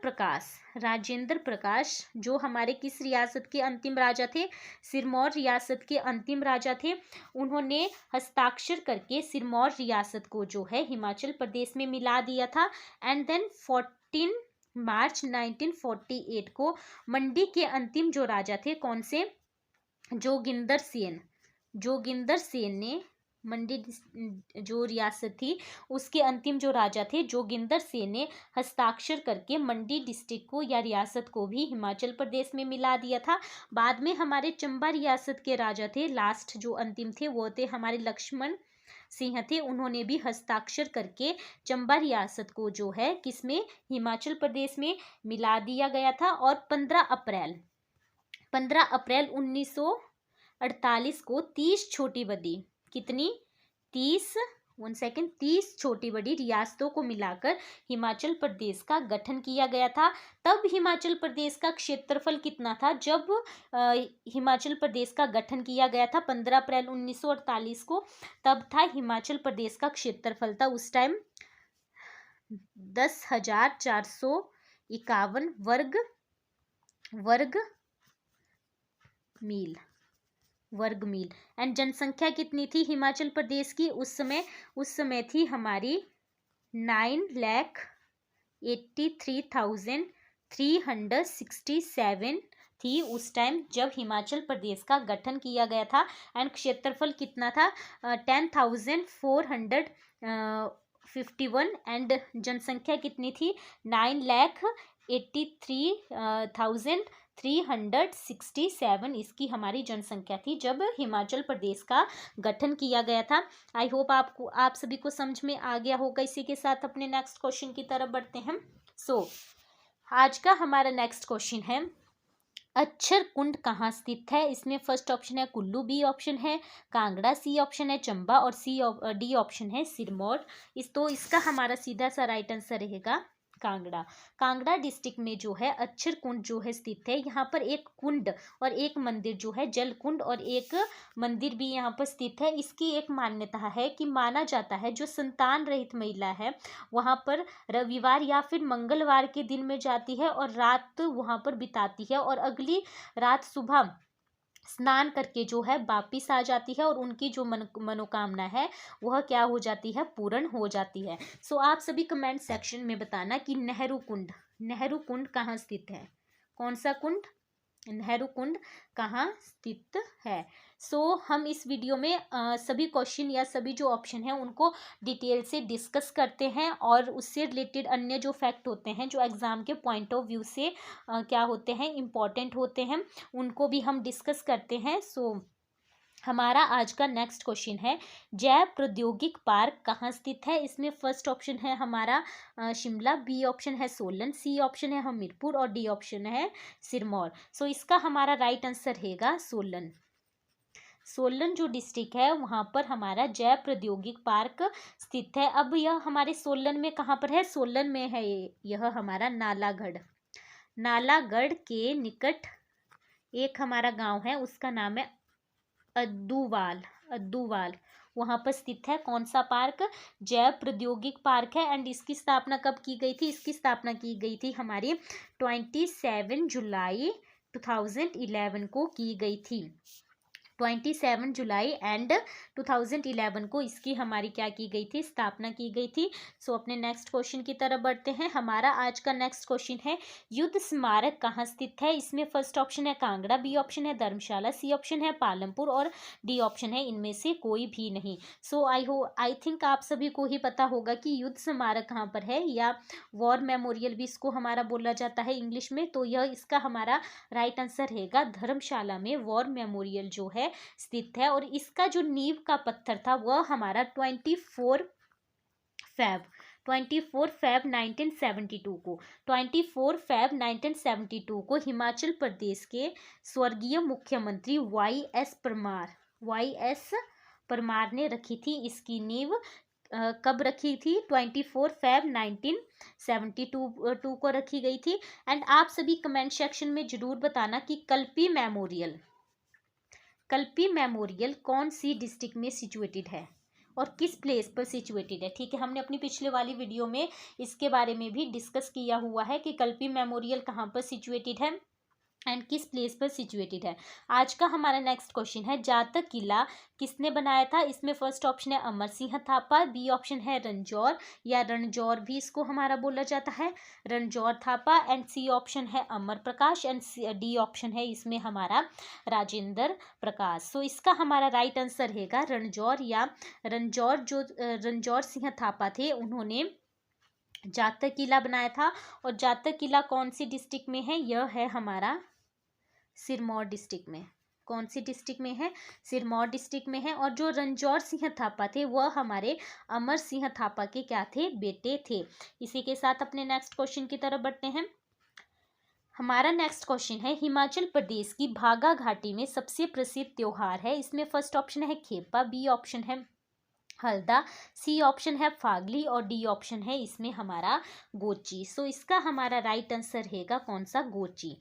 प्रकाश जो हमारे किस रियासत के अंतिम राजा थे? सिरमौर रियासत के अंतिम राजा थे। उन्होंने हस्ताक्षर करके सिरमौर रियासत को जो है हिमाचल प्रदेश में मिला दिया था। एंड देन 14 मार्च 1948 को मंडी के अंतिम जो राजा थे, कौन से? जोगिंदर सेन ने मंडी जो रियासत थी उसके अंतिम जो राजा थे जोगिंदर सेन ने हस्ताक्षर करके मंडी डिस्ट्रिक्ट को या रियासत को भी हिमाचल प्रदेश में मिला दिया था। बाद में हमारे चंबा रियासत के राजा थे, लास्ट जो अंतिम थे वो थे हमारे लक्ष्मण सिंह थे। उन्होंने भी हस्ताक्षर करके चंबा रियासत को जो है किसमें? हिमाचल प्रदेश में मिला दिया गया था। और 15 अप्रैल 1948 को 30 छोटी बड़ी, कितनी? 30 छोटी बड़ी रियासतों को मिलाकर हिमाचल प्रदेश का गठन किया गया था। तब हिमाचल प्रदेश का क्षेत्रफल कितना था? जब हिमाचल प्रदेश का गठन किया गया था 15 अप्रैल 1948 को, तब था हिमाचल प्रदेश का क्षेत्रफल था उस टाइम 10,451 वर्ग मील। एंड जनसंख्या कितनी थी हिमाचल प्रदेश की उस समय थी हमारी 9,83,367 थी उस टाइम जब हिमाचल प्रदेश का गठन किया गया था। एंड क्षेत्रफल कितना था? 10,451। एंड जनसंख्या कितनी थी? 9,83,367 इसकी हमारी जनसंख्या थी जब हिमाचल प्रदेश का गठन किया गया था। आई होप आप सभी को समझ में आ गया होगा। इसी के साथ अपने नेक्स्ट क्वेश्चन की तरफ बढ़ते हैं। आज का हमारा नेक्स्ट क्वेश्चन है, अक्षर कुंड कहाँ स्थित है? इसमें फर्स्ट ऑप्शन है कुल्लू, बी ऑप्शन है कांगड़ा, सी ऑप्शन है चंबा और डी ऑप्शन है सिरमौर। इसका हमारा सीधा सा राइट आंसर रहेगा कांगड़ा डिस्ट्रिक्ट में जो है अक्षर कुंड जो है स्थित है। यहाँ पर एक कुंड और एक मंदिर जो है, जल कुंड और एक मंदिर भी यहाँ पर स्थित है। इसकी एक मान्यता है कि माना जाता है जो संतान रहित महिला है वहाँ पर रविवार या फिर मंगलवार के दिन में जाती है और रात वहाँ पर बिताती है और अगली रात सुबह स्नान करके जो है वापिस आ जाती है और उनकी जो मनोकामना है वह क्या हो जाती है? पूर्ण हो जाती है। आप सभी कमेंट सेक्शन में बताना कि नेहरू कुंड कहाँ स्थित है? कौन सा कुंड? नेहरू कुंड कहाँ स्थित है? हम इस वीडियो में सभी क्वेश्चन या सभी जो ऑप्शन हैं उनको डिटेल से डिस्कस करते हैं और उससे रिलेटेड अन्य जो फैक्ट होते हैं जो एग्ज़ाम के पॉइंट ऑफ व्यू से क्या होते हैं, इम्पॉर्टेंट होते हैं, उनको भी हम डिस्कस करते हैं। हमारा आज का नेक्स्ट क्वेश्चन है, जैव प्रौद्योगिक पार्क कहाँ स्थित है? इसमें फर्स्ट ऑप्शन है हमारा शिमला, बी ऑप्शन है सोलन, सी ऑप्शन है हमीरपुर और डी ऑप्शन है सिरमौर। इसका हमारा राइट आंसर रहेगा सोलन जो डिस्ट्रिक्ट है वहाँ पर हमारा जैव प्रौद्योगिक पार्क स्थित है। अब यह हमारे सोलन में कहाँ पर है? सोलन में है यह हमारा नालागढ़ के निकट एक हमारा गांव है उसका नाम है अद्दूवाल। अद्दूवाल वहाँ पर स्थित है। कौन सा पार्क? जैव प्रौद्योगिक पार्क है। एंड इसकी स्थापना कब की गई थी? इसकी स्थापना की गई थी हमारी 27 जुलाई 2011 को की गई थी। 27 जुलाई एंड 2011 को इसकी हमारी क्या की गई थी? स्थापना की गई थी। सो अपने नेक्स्ट क्वेश्चन की तरफ बढ़ते हैं। हमारा आज का नेक्स्ट क्वेश्चन है युद्ध स्मारक कहाँ स्थित है? इसमें फर्स्ट ऑप्शन है कांगड़ा, बी ऑप्शन है धर्मशाला, सी ऑप्शन है पालमपुर और डी ऑप्शन है इनमें से कोई भी नहीं। सो आई थिंक आप सभी को ही पता होगा कि युद्ध स्मारक कहाँ पर है, या वॉर मेमोरियल भी इसको हमारा बोला जाता है इंग्लिश में। तो यह इसका हमारा राइट आंसर रहेगा धर्मशाला में वॉर मेमोरियल जो है स्थित है। और इसका जो नींव का पत्थर था वह हमारा 24 फैब 1972 को हिमाचल प्रदेश के स्वर्गीय मुख्यमंत्री वाई एस परमार ने रखी थी। इसकी नींव कब रखी थी? 24 फैब 1972 को रखी गई थी। एंड आप सभी कमेंट सेक्शन में जरूर बताना कि कल्पी मेमोरियल कौन सी डिस्ट्रिक्ट में सिचुएटेड है और किस प्लेस पर सिचुएटेड है। ठीक है, हमने अपनी पिछले वाली वीडियो में इसके बारे में भी डिस्कस किया हुआ है कि कल्पी मेमोरियल कहाँ पर सिचुएटेड है एंड किस प्लेस पर सिचुएटेड है। आज का हमारा नेक्स्ट क्वेश्चन है जातक किला किसने बनाया था? इसमें फर्स्ट ऑप्शन है अमर सिंह थापा, बी ऑप्शन है रणजौर या रणजौर भी इसको हमारा बोला जाता है, रणजौर थापा, एंड सी ऑप्शन है अमर प्रकाश, एंड डी ऑप्शन है इसमें हमारा राजेंद्र प्रकाश। सो इसका हमारा राइट आंसर रहेगा रणजौर या रणजौर। जो रणजौर सिंह थापा थे उन्होंने जातक किला बनाया था। और जातक किला कौन सी डिस्ट्रिक्ट में है? यह है हमारा सिरमौर डिस्ट्रिक्ट में। कौन सी डिस्ट्रिक्ट में है? सिरमौर डिस्ट्रिक्ट में है। और जो रणजौर सिंह थापा थे वह हमारे अमर सिंह थापा के क्या थे? बेटे थे। इसी के साथ अपने नेक्स्ट क्वेश्चन की तरफ बढ़ते हैं। हमारा नेक्स्ट क्वेश्चन है हिमाचल प्रदेश की भागा घाटी में सबसे प्रसिद्ध त्योहार है। इसमें फर्स्ट ऑप्शन है खेपा, बी ऑप्शन है हल्दा, सी ऑप्शन है फागली और डी ऑप्शन है इसमें हमारा गोची। सो इसका हमारा राइट आंसर रहेगा कौन सा? गोची।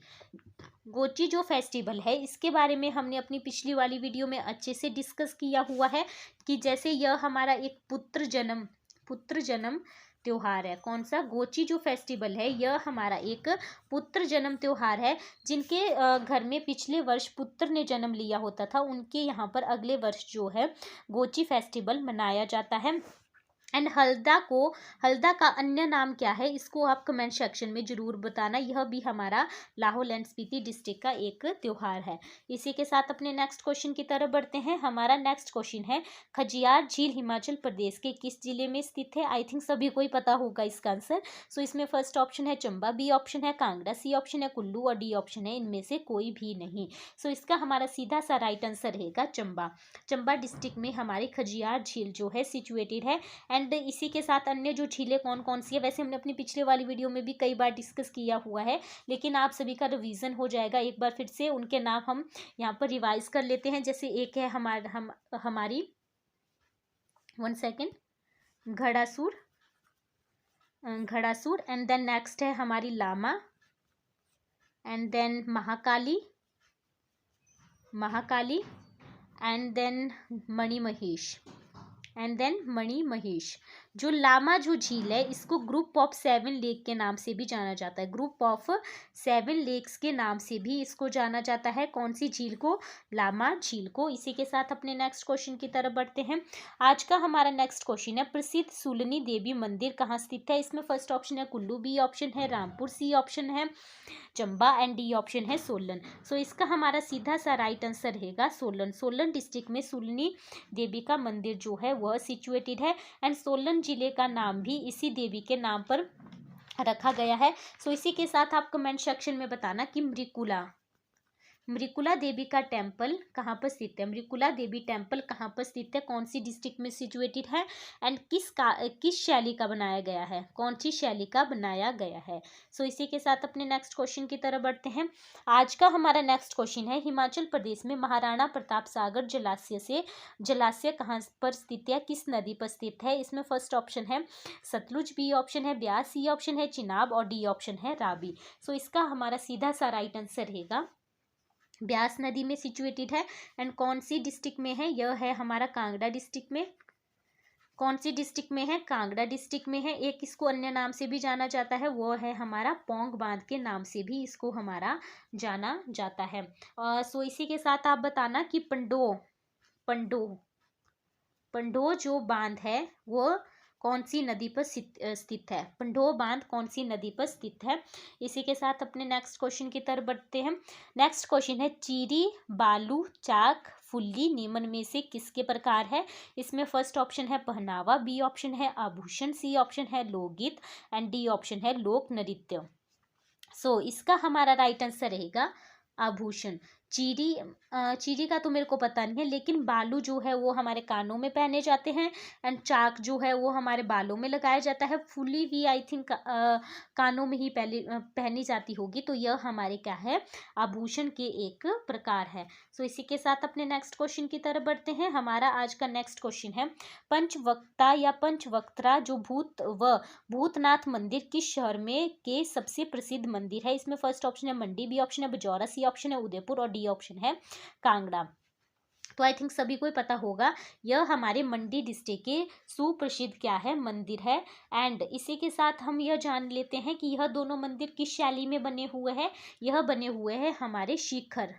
गोची जो फेस्टिवल है इसके बारे में हमने अपनी पिछली वाली वीडियो में अच्छे से डिस्कस किया हुआ है कि जैसे यह हमारा एक पुत्र जन्म त्योहार है। कौन सा? गोची जो फेस्टिवल है यह हमारा एक पुत्र जन्म त्योहार है। जिनके घर में पिछले वर्ष पुत्र ने जन्म लिया होता था उनके यहाँ पर अगले वर्ष जो है गोची फेस्टिवल मनाया जाता है। एंड हल्दा का अन्य नाम क्या है? इसको आप कमेंट सेक्शन में जरूर बताना। यह भी हमारा लाहौल एंड स्पीति डिस्ट्रिक्ट का एक त्योहार है। इसी के साथ अपने नेक्स्ट क्वेश्चन की तरफ बढ़ते हैं। हमारा नेक्स्ट क्वेश्चन है खजियार झील हिमाचल प्रदेश के किस जिले में स्थित है? आई थिंक सभी को ही पता होगा इसका आंसर। सो इसमें फर्स्ट ऑप्शन है चंबा, बी ऑप्शन है कांगड़ा, सी ऑप्शन है कुल्लू और डी ऑप्शन है इनमें से कोई भी नहीं। सो इसका हमारा सीधा सा राइट आंसर रहेगा चंबा डिस्ट्रिक्ट में हमारी खजियार झील जो है सिचुएटेड है। एंड इसी के साथ अन्य जो झीलें कौन कौन सी है वैसे हमने अपनी पिछले वाली वीडियो में भी कई बार डिस्कस किया हुआ है, लेकिन आप सभी का रिवीजन हो जाएगा एक बार फिर से। उनके नाम हम यहाँ पर रिवाइज कर लेते हैं। जैसे एक है हमारी 1 सेकेंड घड़ासूर, एंड देन नेक्स्ट है हमारी Lama, and then Mahakali, and then Mani Mahesh. जो लामा जो झील है इसको ग्रुप ऑफ 7 लेक के नाम से भी जाना जाता है। ग्रुप ऑफ 7 लेक्स के नाम से भी इसको जाना जाता है। कौन सी झील को? लामा झील को। इसी के साथ अपने नेक्स्ट क्वेश्चन की तरफ बढ़ते हैं। आज का हमारा नेक्स्ट क्वेश्चन है प्रसिद्ध सूलनी देवी मंदिर कहाँ स्थित है? इसमें फर्स्ट ऑप्शन है कुल्लू, बी ऑप्शन है रामपुर, सी ऑप्शन है चंबा एंड डी ऑप्शन है सोलन। सो इसका हमारा सीधा सा राइट आंसर रहेगा सोलन डिस्ट्रिक्ट में सूलनी देवी का मंदिर जो है वह सिचुएटेड है। एंड सोलन जिले का नाम भी इसी देवी के नाम पर रखा गया है। सो इसी के साथ आप कमेंट सेक्शन में बताना कि मृकुला देवी का टेम्पल कहाँ पर स्थित है? मृकुला देवी टेम्पल कहाँ पर स्थित है? कौन सी डिस्ट्रिक्ट में सिचुएटेड है? एंड किस शैली का बनाया गया है? कौन सी शैली का बनाया गया है? सो इसी के साथ अपने नेक्स्ट क्वेश्चन की तरफ बढ़ते हैं। आज का हमारा नेक्स्ट क्वेश्चन है हिमाचल प्रदेश में महाराणा प्रताप सागर जलाशय कहाँ पर स्थित है? किस नदी पर स्थित है? इसमें फर्स्ट ऑप्शन है सतलुज, बी ऑप्शन है ब्यास, सी ऑप्शन है चिनाब और डी ऑप्शन है रावी। सो इसका हमारा सीधा सा राइट आंसर रहेगा ब्यास नदी में सिचुएटेड है एंड कौन सी डिस्ट्रिक्ट में है, यह है हमारा कांगड़ा डिस्ट्रिक्ट में। कौन सी डिस्ट्रिक्ट में है, कांगड़ा डिस्ट्रिक्ट में है। एक इसको अन्य नाम से भी जाना जाता है, वो है हमारा पौंग बांध के नाम से भी इसको हमारा जाना जाता है। सो इसी के साथ आप बताना कि पंडो पंडो पंडो जो बांध है वो कौन सी नदी पर स्थित है, पंडो बांध कौन सी नदी पर स्थित है। इसी के साथ अपने नेक्स्ट क्वेश्चन की तरफ बढ़ते हैं। नेक्स्ट क्वेश्चन है चीरी, बालू, चाक, फुल्ली निम्न में से किसके प्रकार है। इसमें फर्स्ट ऑप्शन है पहनावा, बी ऑप्शन है आभूषण, सी ऑप्शन है लोकगीत एंड डी ऑप्शन है लोक नृत्य। सो इसका हमारा राइट आंसर रहेगा आभूषण। चीरी चीरी का तो मेरे को पता नहीं है, लेकिन बालू जो है वो हमारे कानों में पहने जाते हैं एंड चाक जो है वो हमारे बालों में लगाया जाता है। फुली भी आई थिंक कानों में ही पहनी जाती होगी। तो यह हमारे क्या है, आभूषण के एक प्रकार है। सो इसी के साथ अपने नेक्स्ट क्वेश्चन की तरफ बढ़ते हैं। हमारा आज का नेक्स्ट क्वेश्चन है पंचवक्ता या पंचवक्त्रा जो भूतनाथ मंदिर किस शहर में के सबसे प्रसिद्ध मंदिर है। इसमें फर्स्ट ऑप्शन है मंडी, बी ऑप्शन है बजौरा, सी ऑप्शन है उदयपुर और डी ऑप्शन है कांगड़ा। तो आई थिंक सभी को ही पता होगा, यह हमारे मंडी डिस्ट्रिक्ट के सुप्रसिद्ध क्या है, मंदिर है। एंड इसी के साथ हम यह जान लेते हैं कि यह दोनों मंदिर किस शैली में बने हुए हैं। यह बने हुए हैं हमारे शिखर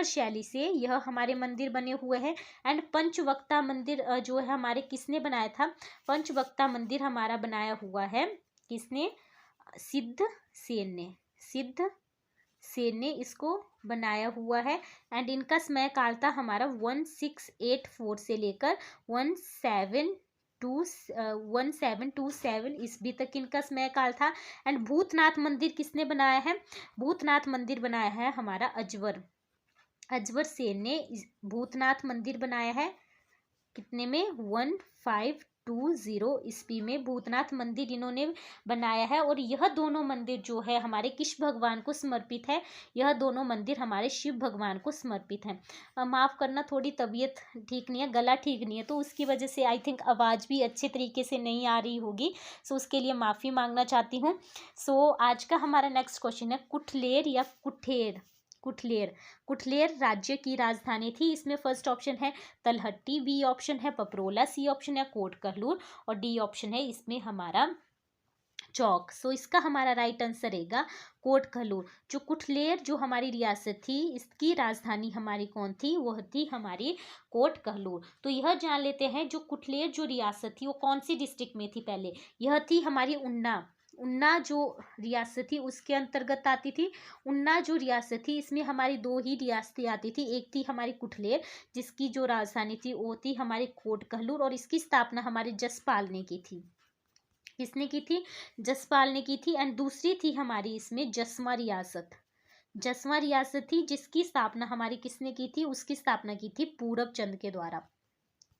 शैली से यह हमारे मंदिर बने हुए हैं। एंड पंचवक्ता मंदिर जो है हमारे किसने बनाया था, पंचवक्ता मंदिर हमारा बनाया हुआ है किसने, सिद्ध सेन ने इसको बनाया हुआ है। एंड इनका समय काल था हमारा 1684 से लेकर 1727 ईस्वी तक इनका समय काल था। एंड भूतनाथ मंदिर किसने बनाया है, भूतनाथ मंदिर बनाया है हमारा अजवर सेन ने भूतनाथ मंदिर बनाया है। कितने में, 1520 ईस्वी में भूतनाथ मंदिर इन्होंने बनाया है। और यह दोनों मंदिर जो है हमारे किस भगवान को समर्पित है, यह दोनों मंदिर हमारे शिव भगवान को समर्पित हैं। माफ़ करना, थोड़ी तबीयत ठीक नहीं है, गला ठीक नहीं है, तो उसकी वजह से आई थिंक आवाज़ भी अच्छे तरीके से नहीं आ रही होगी। सो उसके लिए माफ़ी मांगना चाहती हूँ। सो आज का हमारा नेक्स्ट क्वेश्चन है कुठलेर या कुठलेर राज्य की राजधानी थी। इसमें फर्स्ट ऑप्शन है तलहट्टी, बी ऑप्शन है पपरोला, सी ऑप्शन है कोट कहलूर और डी ऑप्शन है इसमें हमारा चौक। सो इसका हमारा राइट आंसर रहेगा कोट कहलूर। जो कुठलेर जो हमारी रियासत थी, इसकी राजधानी हमारी कौन थी, वह थी हमारी कोट कहलूर। तो यह जान लेते हैं जो कुठलेर जो रियासत थी वो कौन सी डिस्ट्रिक्ट में थी। पहले यह थी हमारी उन्ना जो रियासत थी उसके अंतर्गत आती थी। उन्ना जो रियासत थी इसमें हमारी दो ही रियासतें आती थी, एक थी हमारी कुठलेर जिसकी जो राजधानी थी वो थी हमारी कोट कहलूर और इसकी स्थापना हमारे जसपाल ने की थी। किसने की थी, जसपाल ने की थी। एंड दूसरी थी हमारी इसमें जसवा रियासत थी जिसकी स्थापना हमारी किसने की थी, उसकी स्थापना की थी पूरब चंद के द्वारा।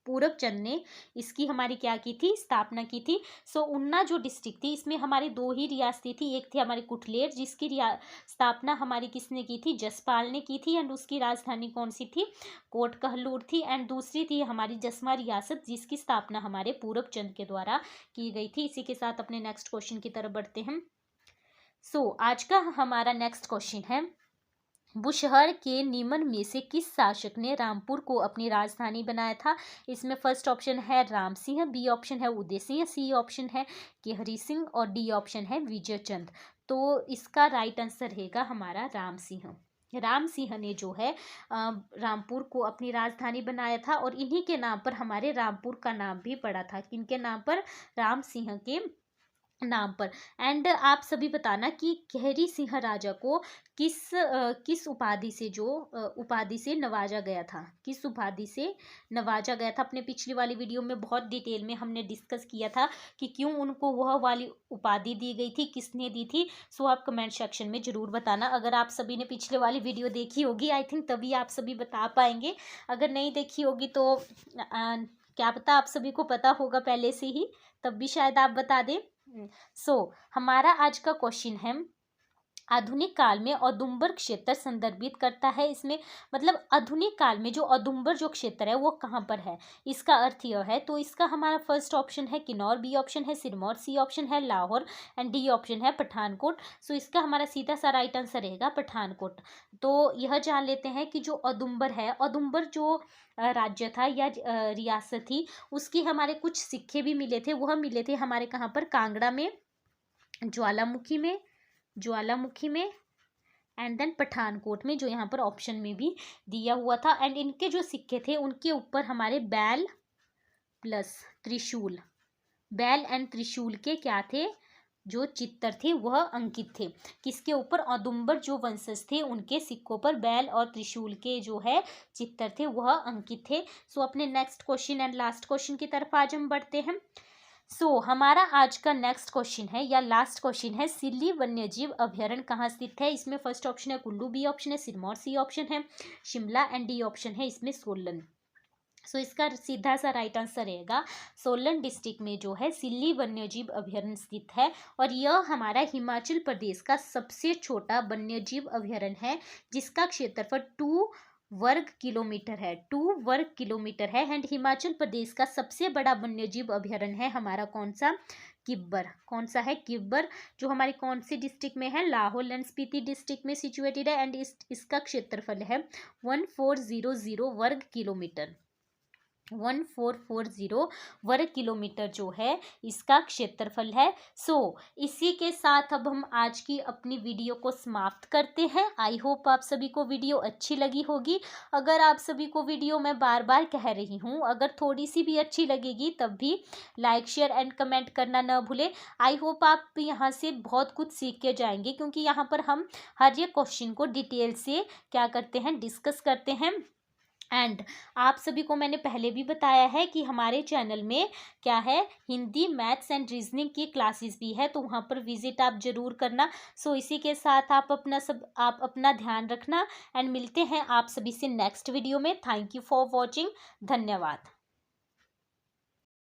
पूरब चंद ने इसकी हमारी क्या की थी, स्थापना की थी। सो उन्ना जो डिस्ट्रिक्ट थी इसमें हमारी दो ही रियासतें थी, एक थी हमारी कुठलेर जिसकी स्थापना हमारी किसने की थी, जसपाल ने की थी। एंड उसकी राजधानी कौन सी थी, कोट कहलूर थी। एंड दूसरी थी हमारी जसवा रियासत जिसकी स्थापना हमारे पूरब चंद के द्वारा की गई थी। इसी के साथ अपने नेक्स्ट क्वेश्चन की तरफ बढ़ते हैं। सो आज का हमारा नेक्स्ट क्वेश्चन है बुशहर के निम्न में से किस शासक ने रामपुर को अपनी राजधानी बनाया था। इसमें फर्स्ट ऑप्शन है राम सिंह, बी ऑप्शन है उदय सिंह, सी ऑप्शन है केहरी सिंह और डी ऑप्शन है विजय चंद। तो इसका राइट आंसर रहेगा हमारा राम सिंह ने जो है रामपुर को अपनी राजधानी बनाया था और इन्हीं के नाम पर हमारे रामपुर का नाम भी पड़ा था। किनके नाम पर, राम सिंह के नाम पर। एंड आप सभी बताना कि केहरी सिंह राजा को किस उपाधि से नवाजा गया था, किस उपाधि से नवाजा गया था। अपने पिछली वाली वीडियो में बहुत डिटेल में हमने डिस्कस किया था कि क्यों उनको वह वाली उपाधि दी गई थी, किसने दी थी। सो आप कमेंट सेक्शन में ज़रूर बताना। अगर आप सभी ने पिछले वाली वीडियो देखी होगी आई थिंक तभी आप सभी बता पाएंगे, अगर नहीं देखी होगी तो क्या पता आप सभी को पता होगा पहले से ही, तब भी शायद आप बता दें। सो हमारा आज का क्वेश्चन है, आधुनिक काल में औदुंबर क्षेत्र संदर्भित करता है। इसमें मतलब आधुनिक काल में जो औदुंबर जो क्षेत्र है वो कहाँ पर है, इसका अर्थ यह है। तो इसका हमारा फर्स्ट ऑप्शन है किन्नौर, बी ऑप्शन है सिरमौर, सी ऑप्शन है लाहौर एंड डी ऑप्शन है पठानकोट। सो इसका हमारा सीधा सा राइट आंसर रहेगा पठानकोट। तो यह जान लेते हैं कि जो औदुंबर है, औदुंबर जो राज्य था या रियासत थी, उसकी हमारे कुछ सिक्के भी मिले थे। वह मिले थे हमारे कहाँ पर, कांगड़ा में, ज्वालामुखी में एंड देन पठानकोट में, जो यहाँ पर ऑप्शन में भी दिया हुआ था। एंड इनके जो सिक्के थे उनके ऊपर हमारे बैल प्लस त्रिशूल, बैल एंड त्रिशूल के क्या थे, जो चित्र थे वह अंकित थे। किसके ऊपर, औदुंबर जो वंशज थे उनके सिक्कों पर बैल और त्रिशूल के जो है चित्र थे वह अंकित थे। सो अपने next question and last question की तरफ आज हम बढ़ते हैं। हमारा आज का नेक्स्ट क्वेश्चन है या लास्ट क्वेश्चन है, सिल्ली वन्यजीव अभ्यारण्य कहाँ स्थित है। इसमें फर्स्ट ऑप्शन है कुल्लू, बी ऑप्शन है सिरमौर, सी ऑप्शन है शिमला एंड डी ऑप्शन है इसमें सोलन। इसका सीधा सा राइट आंसर रहेगा सोलन डिस्ट्रिक्ट में जो है सिल्ली वन्यजीव अभ्यारण्य स्थित है। और यह हमारा हिमाचल प्रदेश का सबसे छोटा वन्यजीव अभ्यारण्य है, जिसका क्षेत्रफल 2 वर्ग किलोमीटर है, 2 वर्ग किलोमीटर है। एंड हिमाचल प्रदेश का सबसे बड़ा वन्यजीव अभ्यारण्य है हमारा कौन सा, किब्बर। कौन सा है, किब्बर, जो हमारे कौन से डिस्ट्रिक्ट में है, लाहौल एंड स्पीति डिस्ट्रिक्ट में सिचुएटेड है। एंड इसका क्षेत्रफल है 1400 वर्ग किलोमीटर, 1440 वर्ग किलोमीटर जो है इसका क्षेत्रफल है। इसी के साथ अब हम आज की अपनी वीडियो को समाप्त करते हैं। आई होप आप सभी को वीडियो अच्छी लगी होगी। अगर आप सभी को वीडियो मैं बार बार कह रही हूँ, अगर थोड़ी सी भी अच्छी लगेगी तब भी लाइक शेयर एंड कमेंट करना न भूलें। आई होप आप यहाँ से बहुत कुछ सीख के जाएंगे, क्योंकि यहाँ पर हम हर एक क्वेश्चन को डिटेल से क्या करते हैं, डिस्कस करते हैं। एंड आप सभी को मैंने पहले भी बताया है कि हमारे चैनल में क्या है, हिंदी, मैथ्स एंड रीजनिंग की क्लासेस भी है, तो वहाँ पर विजिट आप ज़रूर करना। इसी के साथ आप अपना ध्यान रखना एंड मिलते हैं आप सभी से नेक्स्ट वीडियो में। थैंक यू फॉर वॉचिंग, धन्यवाद।